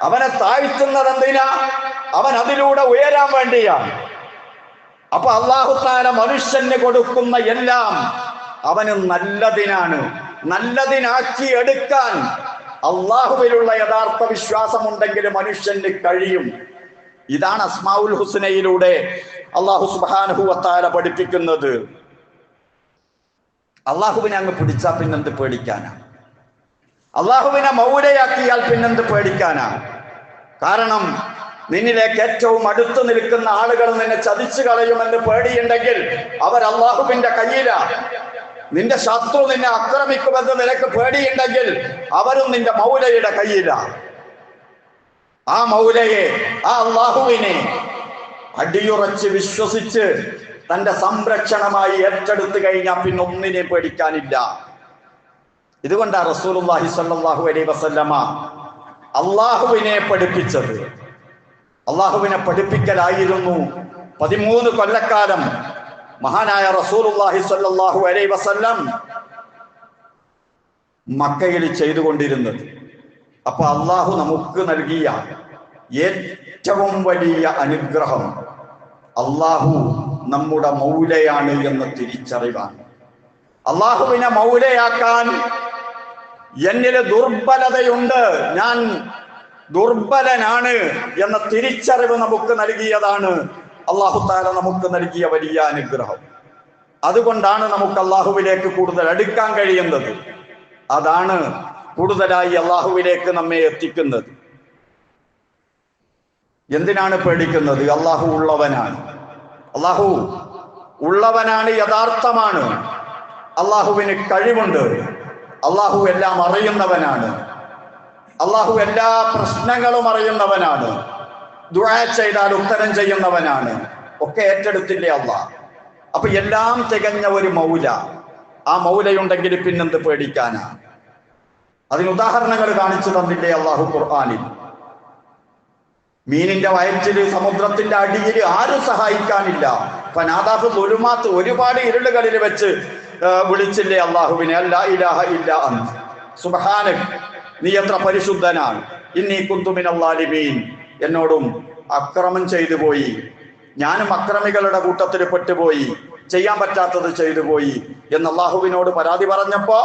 അവനെ താഴ്ത്തുന്നത് എന്തിനാ? അവൻ അതിലൂടെ ഉയരാൻ വേണ്ടിയാണ്. അപ്പൊ അല്ലാഹു തആല മനുഷ്യന് കൊടുക്കുന്ന എല്ലാം അവന് നല്ലതിനാണ്. നല്ലതിനാക്കി എടുക്കാൻ അള്ളാഹുവിലുള്ള യഥാർത്ഥ വിശ്വാസമുണ്ടെങ്കിൽ മനുഷ്യന് കഴിയും. ഇതാണ് അസ്മാഉൽ ഹുസ്നയിലൂടെ അല്ലാഹു സുബ്ഹാനഹു വ തആല പഠിപ്പിക്കുന്നത്. അള്ളാഹുവിനെ അങ്ങ് പിടിച്ചാൽ പിന്നെന്ത് പേടിക്കാനാ? അള്ളാഹുവിനെ മൗലയാക്കിയാൽ പിന്നെന്ത് പേടിക്കാനാ? കാരണം നിന്നിലേക്ക് ഏറ്റവും അടുത്ത് നിൽക്കുന്ന ആളുകൾ നിന്നെ ചതിച്ചു കളയുമെന്ന് പേടിയുണ്ടെങ്കിൽ അവർ അള്ളാഹുവിന്റെ കയ്യിലാ. നിന്റെ ശത്രു നിന്നെ ആക്രമിക്കുമെന്ന് നിനക്ക് പേടിയുണ്ടെങ്കിൽ അവരും നിന്റെ മൗലയുടെ കയ്യിലാ. ആ മൗലയെ, ആ അള്ളാഹുവിനെ അടിയുറച്ച് വിശ്വസിച്ച് തന്റെ സംരക്ഷണമായി ഏറ്റെടുത്തു കഴിഞ്ഞാൽ പിന്നെ ഒന്നിനെ പേടിക്കാനില്ല. ഇതുകൊണ്ടാണ് റസൂലുള്ളാഹി സ്വല്ലല്ലാഹു അലൈഹി വസല്ലമ അള്ളാഹുവിനെ പഠിപ്പിച്ചത്. അള്ളാഹുവിനെ പഠിപ്പിക്കലായിരുന്നു 13 കൊല്ലക്കാലം മഹാനായ റസൂലുള്ളാഹി സ്വല്ലല്ലാഹു അലൈഹി വസല്ലം മക്കയിൽ ചെയ്തുകൊണ്ടിരുന്നത്. അപ്പൊ അള്ളാഹു നമുക്ക് നൽകിയ ഏറ്റവും വലിയ അനുഗ്രഹം അള്ളാഹു നമ്മുടെ മൗലയാണ് എന്ന തിരിച്ചറിവാണ്. അള്ളാഹുവിനെ മൗലയാക്കാൻ എന്നിൽ ദുർബലതയുണ്ട്, ഞാൻ ദുർബലനാണ് എന്ന തിരിച്ചറിവ് നമുക്ക് നൽകിയതാണ് അല്ലാഹു തആല നമുക്ക് നൽകിയ വലിയ അനുഗ്രഹം. അതുകൊണ്ടാണ് നമുക്ക് അള്ളാഹുവിലേക്ക് കൂടുതൽ അടുക്കാൻ കഴിയുന്നത്. അതാണ് കൂടുതലായി അള്ളാഹുവിലേക്ക് നമ്മെ എത്തിക്കുന്നത്. എന്തിനാണ് പേടിക്കുന്നത്? അള്ളാഹു ഉള്ളവനാണ്. അള്ളാഹു ഉള്ളവനാണ്, യഥാർത്ഥമാണ്. അള്ളാഹുവിന് കഴിവുണ്ട്. അള്ളാഹു എല്ലാം അറിയുന്നവനാണ്. അള്ളാഹു എല്ലാ പ്രശ്നങ്ങളും അറിയുന്നവനാണ്. ദുആ ചെയ്താൽ ഉത്തരം ചെയ്യുന്നവനാണ്. ഒക്കെ ഏറ്റെടുത്തില്ലേ അള്ളാഹ്? അപ്പൊ എല്ലാം തികഞ്ഞ ഒരു മൗല. ആ മൗലയുണ്ടെങ്കിൽ പിന്നെന്ത് പേടിക്കാനാ? അതിന് ഉദാഹരണങ്ങൾ കാണിച്ചു തന്നില്ലേ അള്ളാഹു ഖുർആനിൽ? മീനിന്റെ വയറ്റില്, സമുദ്രത്തിന്റെ അടിയിൽ ആരും സഹായിക്കാനില്ല. ഫനാദാഫു ദുലുമാത്ത്, ഒരുപാട് ഇരുളുകളിൽ വെച്ച് വിളിച്ചില്ലേ അള്ളാഹുവിനെ? അല്ലാ ഇലാഹ ഇല്ലാ അൻത സുബ്ഹാനക്, നീ എത്ര പരിശുദ്ധനാണ്. ഇന്നി കുന്തു മിനൽ ളാലിമീൻ, എന്നോടും അക്രമം ചെയ്തു പോയി, ഞാനും അക്രമികളുടെ കൂട്ടത്തിൽ പെട്ടുപോയി, ചെയ്യാൻ പറ്റാത്തത് ചെയ്തു പോയി എന്ന് അള്ളാഹുവിനോട് പരാതി പറഞ്ഞപ്പോ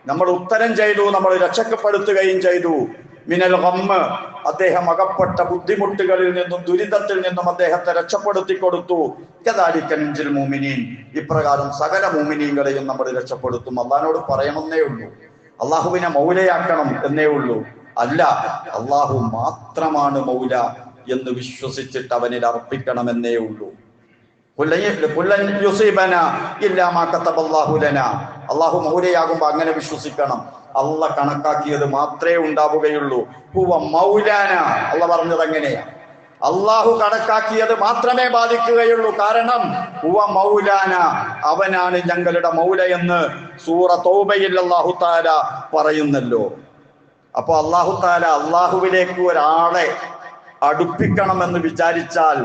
നമ്മൾ ഉത്തരം ചെയ്തു, നമ്മൾ രക്ഷപ്പെടുത്തുകയും ചെയ്തു. മിനൽ ഗമ്മ്, അദ്ദേഹം അകപ്പെട്ട ബുദ്ധിമുട്ടുകളിൽ നിന്നും ദുരിതത്തിൽ നിന്നും അദ്ദേഹത്തെ രക്ഷപ്പെടുത്തി കൊടുത്തു. കദാലിക നൻജിൽ മുഅ്മിനീൻ, ഇപ്രകാരം സകല മുഅ്മിനീങ്ങളെയും നമ്മൾ രക്ഷപ്പെടുത്തും. അള്ളാഹിനോട് പറയണമെന്നേ ഉള്ളൂ, അള്ളാഹുവിനെ മൗലയാക്കണം എന്നേ ഉള്ളൂ. അല്ല, അള്ളാഹു മാത്രമാണ് മൗല എന്ന് വിശ്വസിച്ചിട്ട് അവനിൽ അർപ്പിക്കണമെന്നേ ഉള്ളൂ. അള്ളാഹു മൗലയാകുമ്പോ അങ്ങനെ വിശ്വസിക്കണം. അള്ളാഹ് കണക്കാക്കിയത് മാത്രമേ ഉണ്ടാവുകയുള്ളൂ. ഹുവ മൗലാന, അള്ളാഹ് പറഞ്ഞത് എങ്ങനെയാ? അള്ളാഹു കണക്കാക്കിയത് മാത്രമേ ബാധിക്കുകയുള്ളൂ. കാരണം ഹുവ മൗലാന, അവനാണ് ഞങ്ങളുടെ മൗല എന്ന് സൂറ തൗബയിൽ അല്ലാഹു തആല പറയുന്നല്ലോ. അപ്പൊ അല്ലാഹു തആല അള്ളാഹുവിലേക്ക് ഒരാളെ അടുപ്പിക്കണമെന്ന് വിചാരിച്ചാൽ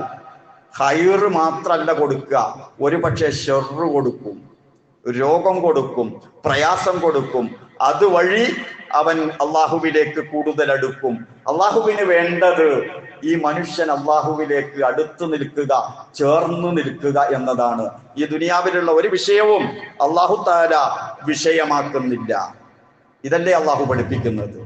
ഖൈറ് മാത്രല്ല കൊടുക്കുക, ഒരു പക്ഷേ ഷർറ് കൊടുക്കും, രോഗം കൊടുക്കും, പ്രയാസം കൊടുക്കും. അതുവഴി അവൻ അള്ളാഹുവിലേക്ക് കൂടുതൽ അടുക്കും. അള്ളാഹുവിന് വേണ്ടത് ഈ മനുഷ്യൻ അള്ളാഹുവിലേക്ക് അടുത്ത് നിൽക്കുക, ചേർന്ന് നിൽക്കുക എന്നതാണ്. ഈ ദുനിയാവിലുള്ള ഒരു വിഷയവും അള്ളാഹു തആല വിഷയമാക്കുന്നില്ല. ഇതല്ലേ അള്ളാഹു പഠിപ്പിക്കുന്നത്?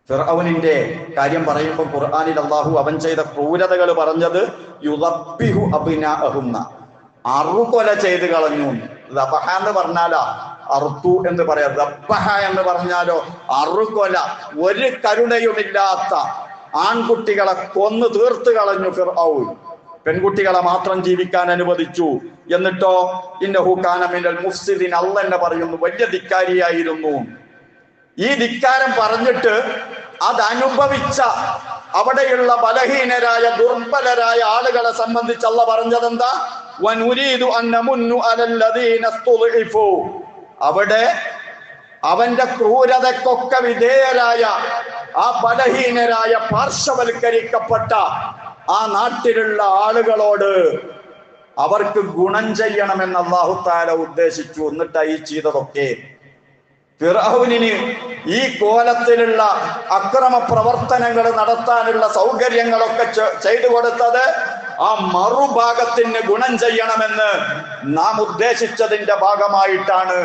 ഫിർഔനിന്റെ കാര്യം പറയുമ്പോൾ ഖുർആനിൽ അള്ളാഹു അവൻ ചെയ്ത ക്രൂരതകൾ പറഞ്ഞത് യുദബ്ബിഹു അബ്നാഅഹുന്ന, അറുകൊല ചെയ്ത് കളഞ്ഞു. ദബഹ എന്ന് പറഞ്ഞാലോ അറുത്തു എന്ന് പറയാം, ദബ്ബഹ എന്ന് പറഞ്ഞാലോ അറുകൊല. ഒരു കരുണയുമില്ലാത്ത ആൺകുട്ടികളെ കൊന്നു തീർത്ത് കളഞ്ഞു ഫിർഔൻ. പെൺകുട്ടികളെ മാത്രം ജീവിക്കാൻ അനുവദിച്ചു. എന്നിട്ടോ ഇന്നഹു കാന മിനൽ മുഫ്സിദീൻ, അല്ലാഹ് തന്നെ പറയുന്നു വലിയ ധിക്കാരിയായിരുന്നു. ഈ ധിക്കാരം പറഞ്ഞിട്ട് അതനുഭവിച്ച അവിടെയുള്ള ബലഹീനരായ ദുർബലരായ ആളുകളെ സംബന്ധിച്ച് അല്ലാഹു പറഞ്ഞതെന്താ? വനുരീദു അൻ നമുന്നു അലല്ലദീന സ്തുളിഫു. അവിടെ അവന്റെ ക്രൂരതയ്ക്കൊക്കെ വിധേയരായ ആ ബലഹീനരായ പാർശ്വവൽക്കരിക്കപ്പെട്ട ആ നാട്ടിലുള്ള ആളുകളോട് അവർക്ക് ഗുണം ചെയ്യണമെന്ന് അല്ലാഹു തആല ഉദ്ദേശിച്ചു. എന്നിട്ടായി ചെയ്തതൊക്കെ ഫിർഔനിന് ഈ കോലത്തിലുള്ള അക്രമ പ്രവർത്തനങ്ങൾ നടത്താനുള്ള സൗകര്യങ്ങളൊക്കെ ചെയ്തു കൊടുത്തത് ആ മറുഭാഗത്തിന് ഗുണം ചെയ്യണമെന്ന് നാം ഉദ്ദേശിച്ചതിന്റെ ഭാഗമായിട്ടാണ്.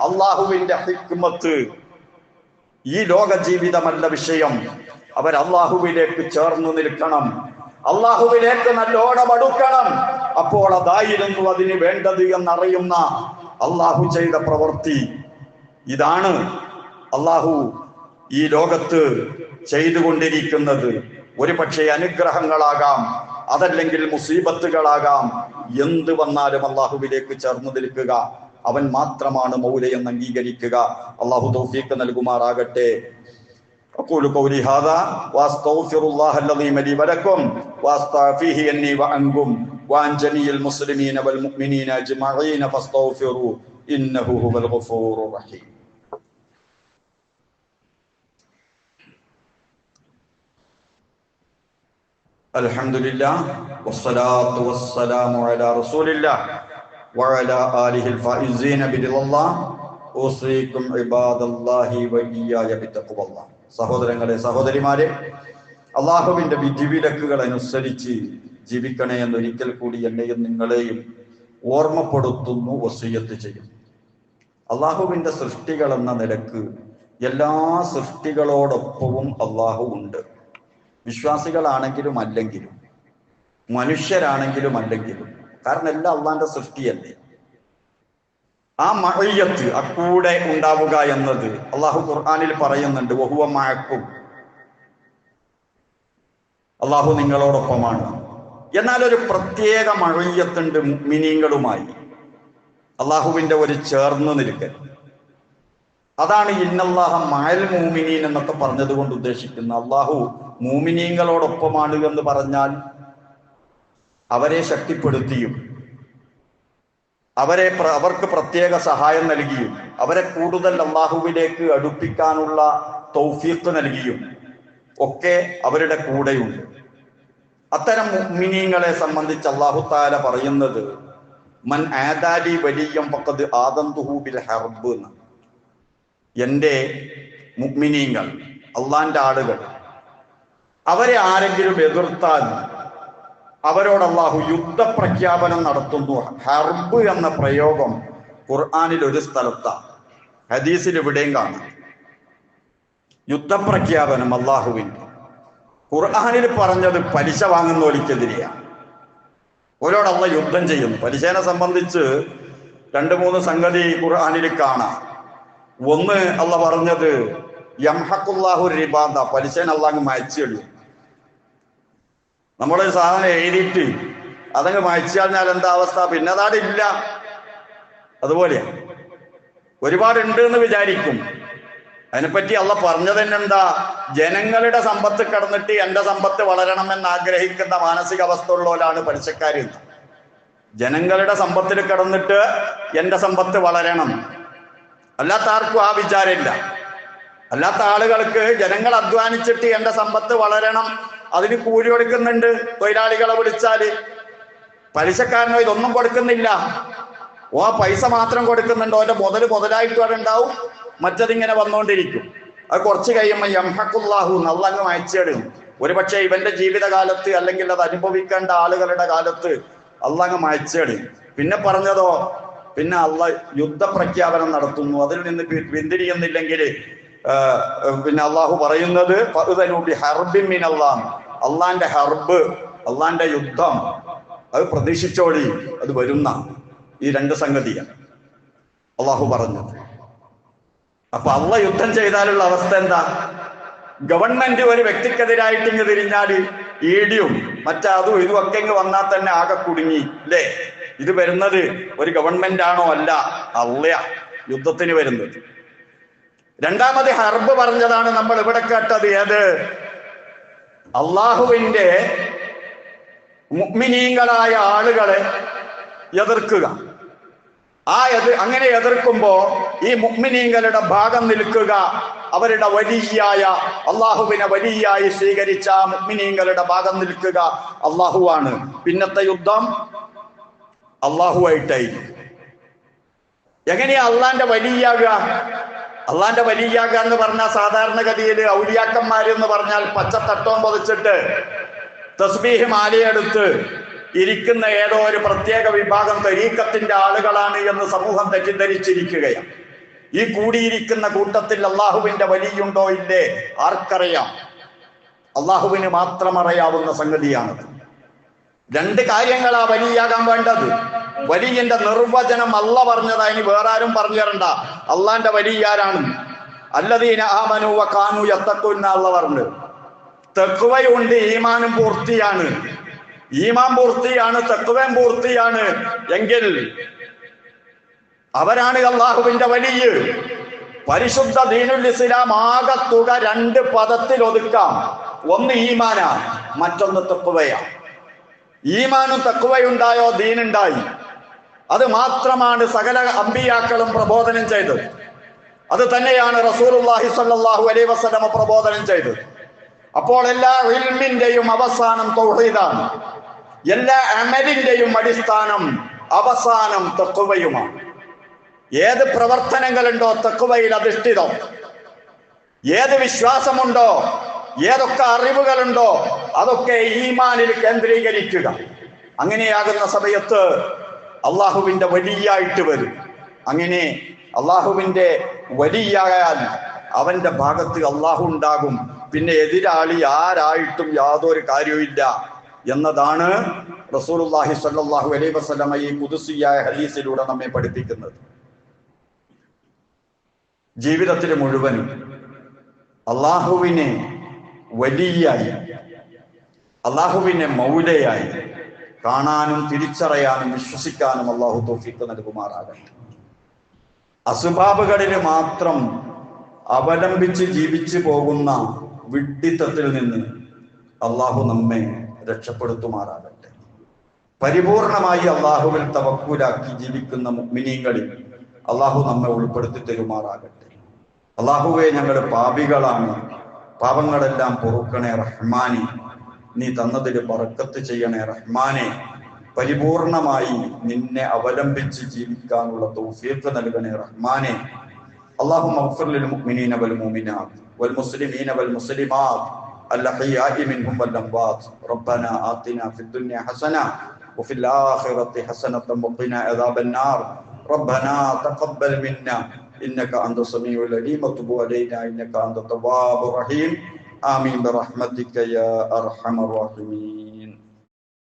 അള്ളാഹുവിന്റെ ഹിക്മത്ത്. ഈ ലോക ജീവിതമല്ല വിഷയം. അവർ അള്ളാഹുവിലേക്ക് ചേർന്നു നിൽക്കണം, അള്ളാഹുവിലേക്ക് നല്ലോണം അടുക്കണം. അപ്പോൾ അതായിരുന്നു അതിന് വേണ്ടത് എന്നറിയുന്ന അള്ളാഹു ചെയ്ത പ്രവൃത്തി ഇതാണ്. അള്ളാഹു ഈ ലോകത്ത് ചെയ്തുകൊണ്ടിരിക്കുന്നത് ഒരു പക്ഷേ അനുഗ്രഹങ്ങളാകാം, അതല്ലെങ്കിൽ മുസീബത്തുകളാകാം. എന്ത് വന്നാലും അള്ളാഹുവിലേക്ക് ചേർന്നു നിൽക്കുക, അവൻ മാത്രമാണ് മൗലയെന്ന് അംഗീകരിക്കുക. അള്ളാഹു തൗഫീഖ് നൽകുമാറാകട്ടെ. അഖൂലു ഖൗലി ഹാദാ വഅസ്തഗ്ഫിറുല്ലാഹ അൽ-അദീമ ലി വലക്കും വഅസ്തഗ്ഫിഹി അന്നി വഅൻകും വഅൻ ജമീഇൽ മുസ്ലിമീന വൽ മുഅ്മിനീന അജ്മഈന ഫസ്തഗ്ഫിറൂ ഇന്നഹു ഹുവൽ ഗഫൂറുർ റഹീം. അൽഹംദുലില്ലാഹ് വസ്സലാത്തു വസ്സലാമു അലാ റസൂലില്ലാഹ് വഅലാ ആലിഹിൽ ഫായിസീന ബിറിളല്ലാഹ് ഉസീകും ഇബാദല്ലാഹി വഇയ്യായ ബിത്തഖ്വല്ലാഹ്. സഹോദരങ്ങളെ, സഹോദരിമാരെ, അള്ളാഹുവിന്റെ വിധിവിലക്കുകൾ അനുസരിച്ച് ജീവിക്കണേ എന്ന് ഒരിക്കൽ കൂടി എന്നെയും നിങ്ങളെയും ഓർമ്മപ്പെടുത്തുന്നു, വസിയ്യത്ത് ചെയ്യും. അള്ളാഹുവിന്റെ സൃഷ്ടികൾ എന്ന നിലക്ക് എല്ലാ സൃഷ്ടികളോടൊപ്പവും അള്ളാഹു ഉണ്ട്. വിശ്വാസികളാണെങ്കിലും അല്ലെങ്കിലും, മനുഷ്യരാണെങ്കിലും അല്ലെങ്കിലും, കാരണം എല്ലാം അള്ളാന്റെ സൃഷ്ടിയല്ലേ. ആ മഅയ്യത്ത്, ആ കൂടെ ഉണ്ടാവുക എന്നത് അള്ളാഹു ഖുർആനിൽ പറയുന്നുണ്ട്. വഹുവ മഅക്കും, അള്ളാഹു നിങ്ങളോടൊപ്പമാണ്. എന്നാൽ ഒരു പ്രത്യേക മഅയ്യത്തുണ്ട് മുഅ്മിനീങ്ങളുമായി, അള്ളാഹുവിന്റെ ഒരു ചേർന്ന് നിൽക്കൽ. അതാണ് ഇന്നല്ലാഹ മഅൽ മുഅ്മിനീൻ എന്നൊക്കെ പറഞ്ഞത് കൊണ്ട് ഉദ്ദേശിക്കുന്ന. അള്ളാഹു മുഅ്മിനീങ്ങളോടൊപ്പമാണ് എന്ന് പറഞ്ഞാൽ അവരെ ശക്തിപ്പെടുത്തിയും അവർക്ക് പ്രത്യേക സഹായം നൽകിയും അവരെ കൂടുതൽ അള്ളാഹുവിലേക്ക് അടുപ്പിക്കാനുള്ള തൗഫീഖ് നൽകിയും ഒക്കെ അവരുടെ കൂടെയുണ്ട്. അത്തരം മുഅ്മിനീങ്ങളെ സംബന്ധിച്ച് അല്ലാഹു തആല പറയുന്നത് മൻ ആദാലി വലിയം ഫഖദ് ആദന്തുഹു ബിൽ ഹർബ് എന്ന്. എൻ്റെ മുഅ്മിനീങ്ങൾ, അള്ളാന്റെ ആളുകൾ, അവരെ ആരെങ്കിലും എതിർത്താൽ അവരോട് അള്ളാഹു യുദ്ധപ്രഖ്യാപനം നടത്തുന്നു. ഹർബ് എന്ന പ്രയോഗം ഖുർആനിൽ ഒരു സ്ഥലത്താണ്, ഹദീസിൽ എവിടെയും കാണാം. യുദ്ധപ്രഖ്യാപനം അള്ളാഹുവിന്റെ. ഖുർആനിൽ പറഞ്ഞത് പലിശ വാങ്ങുന്നോലിക്കെതിരെയാണ്. ഓരോട് അള്ളാഹ് യുദ്ധം ചെയ്യുന്നു. പലിശനെ സംബന്ധിച്ച് 2-3 സംഗതി ഖുർആനിൽ കാണാം. ഒന്ന്, അള്ളാഹ് പറഞ്ഞത് യംഹഖുല്ലാഹു റിബാദ, പലിശനെ അള്ളാഹ് മായ്ച്ചിടും. നമ്മളൊരു സാധനം എഴുതിയിട്ട് അതങ്ങ് മായ്ച്ചു കഴിഞ്ഞാൽ എന്താ അവസ്ഥ? പിന്നെ അതാടില്ല. അതുപോലെയാണ്. ഒരുപാടുണ്ട് എന്ന് വിചാരിക്കും. അതിനെപ്പറ്റി അള്ളാഹ് പറഞ്ഞത് തന്നെ എന്താ? ജനങ്ങളുടെ സമ്പത്ത് കടന്നിട്ട് എന്റെ സമ്പത്ത് വളരണമെന്ന് ആഗ്രഹിക്കുന്ന മാനസികാവസ്ഥ ഉള്ളവരാണ് പലിശക്കാർ. ജനങ്ങളുടെ സമ്പത്തിൽ കിടന്നിട്ട് എന്റെ സമ്പത്ത് വളരണം, അല്ലാത്ത ആർക്കും ആ വിചാരമില്ല. അല്ലാത്ത ആളുകൾക്ക് ജനങ്ങൾ അധ്വാനിച്ചിട്ട് എന്റെ സമ്പത്ത് വളരണം, അതിന് കൂലി കൊടുക്കുന്നുണ്ട്. തൊഴിലാളികളെ വിളിച്ചാല് പലിശക്കാരനോ ഇതൊന്നും കൊടുക്കുന്നില്ല. ഓ പൈസ മാത്രം കൊടുക്കുന്നുണ്ട്. ഓന്റെ മുതലായിട്ട് അവിടെ ഉണ്ടാവും, മറ്റതിങ്ങനെ വന്നുകൊണ്ടിരിക്കും. അത് കുറച്ച് കഴിയുമ്പോൾ യംഹഖുല്ലാഹു അള്ളാഹ് മായ്ച്ചിടും. ഒരുപക്ഷെ ഇവന്റെ ജീവിതകാലത്ത് അല്ലെങ്കിൽ അത് അനുഭവിക്കേണ്ട ആളുകളുടെ കാലത്ത് അള്ളാഹ് മായ്ച്ചിടും. പിന്നെ പറഞ്ഞതോ, പിന്നെ അള്ളാഹ് യുദ്ധപ്രഖ്യാപനം നടത്തുന്നു. അതിൽ നിന്ന് പിന്തിരിയുന്നില്ലെങ്കിൽ പിന്നെ അള്ളാഹു പറയുന്നത് അള്ളാന്റെ ഹർബ്, അള്ളാന്റെ യുദ്ധം, അത് പ്രതീക്ഷിച്ചോളി, അത് വരുന്ന ഈ 2 സംഗതിയാണ് അള്ളാഹു പറഞ്ഞത്. അപ്പൊ അള്ളാഹ് യുദ്ധം ചെയ്താലുള്ള അവസ്ഥ എന്താ? ഗവൺമെന്റ് ഒരു വ്യക്തിക്കെതിരായിട്ട് ഇങ്ങ് തിരിഞ്ഞാല് ഈടിയും മറ്റതും ഇതും ഒക്കെ ഇങ്ങ് വന്നാൽ തന്നെ ആകെ കുടുങ്ങി അല്ലേ? ഇത് വരുന്നത് ഒരു ഗവൺമെന്റ് ആണോ? അല്ല, അള്ളയാ യുദ്ധത്തിന് വരുന്നത്. രണ്ടാമത് ഹർബ് പറഞ്ഞതാണ് നമ്മൾ ഇവിടെ കേട്ടത്. ഏത്? അള്ളാഹുവിന്റെ മുഅ്മിനീങ്ങളായ ആളുകളെ എതിർക്കുക. അങ്ങനെ എതിർക്കുമ്പോ ഈ മുഅ്മിനീങ്ങളുടെ ഭാഗം നിൽക്കുക, അവരുടെ വലിയായ അള്ളാഹുവിനെ വലിയായി സ്വീകരിച്ച മുഅ്മിനീങ്ങളുടെ ഭാഗം നിൽക്കുക അള്ളാഹുവാണ്. പിന്നത്തെ യുദ്ധം അള്ളാഹുവായിട്ടായിരിക്കും. എങ്ങനെയാ അള്ളാന്റെ വലിയാകുക? അള്ളാന്റെ വലിയാകുക എന്ന് പറഞ്ഞാൽ സാധാരണഗതിയിൽ ഔലിയാക്കന്മാര് എന്ന് പറഞ്ഞാൽ പച്ചത്തട്ടവും പതിച്ചിട്ട് തസ്ബീഹ് മാലയെടുത്ത് ഇരിക്കുന്ന ഏതോ ഒരു പ്രത്യേക വിഭാഗം തരീക്കത്തിന്റെ ആളുകളാണ് എന്ന് സമൂഹം തെറ്റിദ്ധരിച്ചിരിക്കുകയാണ്. ഈ കൂടിയിരിക്കുന്ന കൂട്ടത്തിൽ അള്ളാഹുവിന്റെ വലിയുണ്ടോ ഇല്ലേ ആർക്കറിയാം? അള്ളാഹുവിന് മാത്രം അറിയാവുന്ന സംഗതിയാണത്. രണ്ട് കാര്യങ്ങളാ വലിയാകാൻ വേണ്ടത്. വലിയന്റെ നിർവചനം അല്ല പറഞ്ഞതാ, ഇനി വേറെ ആരും പറഞ്ഞു തരണ്ട. അള്ളാന്റെ വലിയാരാണ്? അല്ലദീന ആമനു വകാനു യത്തഖൂൻ അല്ല പറഞ്ഞു. തഖ്വയുണ്ട്, ഈമാനും പൂർത്തിയാണ്. ഈമാൻ പൂർത്തിയാണ്, തഖ്വയും പൂർത്തിയാണ് എങ്കിൽ അവരാണ് അള്ളാഹുവിന്റെ വലിയ. പരിശുദ്ധ ദീനുൽ ഇസ്ലാം ആകത്തുക രണ്ട് പദത്തിൽ ഒതുക്കാം. ഒന്ന് ഈമാനാ, മറ്റൊന്ന് തഖ്വയാ. ഈമാനും തഖ്വയുണ്ടായോ ദീനുണ്ടായി. അത് മാത്രമാണ് സകല അമ്പിയാക്കളും പ്രബോധനം ചെയ്തത്. അത് തന്നെയാണ് റസൂലുള്ളാഹി സ്വല്ലല്ലാഹു അലൈഹി വസല്ലം പ്രബോധനം ചെയ്തത്. അപ്പോൾ എല്ലാ ഇൽമിന്റെയും അവസാനം തൗഹീദാണ്. എല്ലാ അമലിന്റെയും അടിസ്ഥാനം അവസാനം തഖ്വയുമാണ്. ഏത് പ്രവർത്തനങ്ങളുണ്ടോ തഖ്വയിൽ അധിഷ്ഠിതം, ഏത് വിശ്വാസമുണ്ടോ, ഏതൊക്കെ അറിവുകളുണ്ടോ അതൊക്കെ ഈമാനിൽ കേന്ദ്രീകരിക്കുക. അങ്ങനെയാകുന്ന സമയത്ത് അള്ളാഹുവിന്റെ വലിയായിട്ട് വരും. അങ്ങനെ അള്ളാഹുവിന്റെ വലിയായാൽ അവന്റെ ഭാഗത്ത് അള്ളാഹു ഉണ്ടാകും. പിന്നെ എതിരാളി ആരായിട്ടും യാതൊരു കാര്യവുമില്ല എന്നതാണ് റസൂലുള്ളാഹി സ്വല്ലല്ലാഹു അലൈഹി വസല്ലം ഈ ഖുദ്സിയായ ഹദീസിലൂടെ നമ്മെ പഠിപ്പിക്കുന്നത്. ജീവിതത്തിൽ മുഴുവനും അള്ളാഹുവിനെ വലിയായി, അള്ളാഹുവിനെ മൗലയായി കാണാനും തിരിച്ചറിയാനും വിശ്വസിക്കാനും അള്ളാഹു തൗഫീഖ് നൽകുമാറാകട്ടെ. അസ്ബാബുകളിൽ മാത്രം അവലംബിച്ച് ജീവിച്ചു പോകുന്ന വിഡ്ഢിത്തത്തിൽ നിന്ന് അള്ളാഹു നമ്മെ രക്ഷപ്പെടുത്തുമാറാകട്ടെ. പരിപൂർണമായി അള്ളാഹുവിൽ തവക്കുലാക്കി ജീവിക്കുന്ന മുഅ്മിനീങ്ങളിൽ അള്ളാഹു നമ്മെ ഉൾപ്പെടുത്തി തരുമാറാകട്ടെ. അള്ളാഹുവെ, ഞങ്ങൾ പാപികളാണ്, പാപങ്ങളെല്ലാം പൊറുക്കണേ റഹ്മാനെ. നീ തന്നതിൽ ബറക്കത്ത് ചെയ്യണേ റഹ്മാനെ. പരിപൂർണമായി നിന്നെ അവലംബിച്ച് ജീവിക്കാനുള്ള തൗഫീഖ് നൽകണേ റഹ്മാനെ. اللهم اغفر للمؤمنين والمؤمنات والمسلمين والمسلمات الأحياء منهم والأموات. ربنا آتنا في الدنيا حسنة وفي الآخرة حسنة وقنا عذاب النار. ربنا تقبل منا إنك أنت السميع العليم وتب علينا إنك أنت التواب الرحيم. آمين برحمتك يا أرحم الراحمين.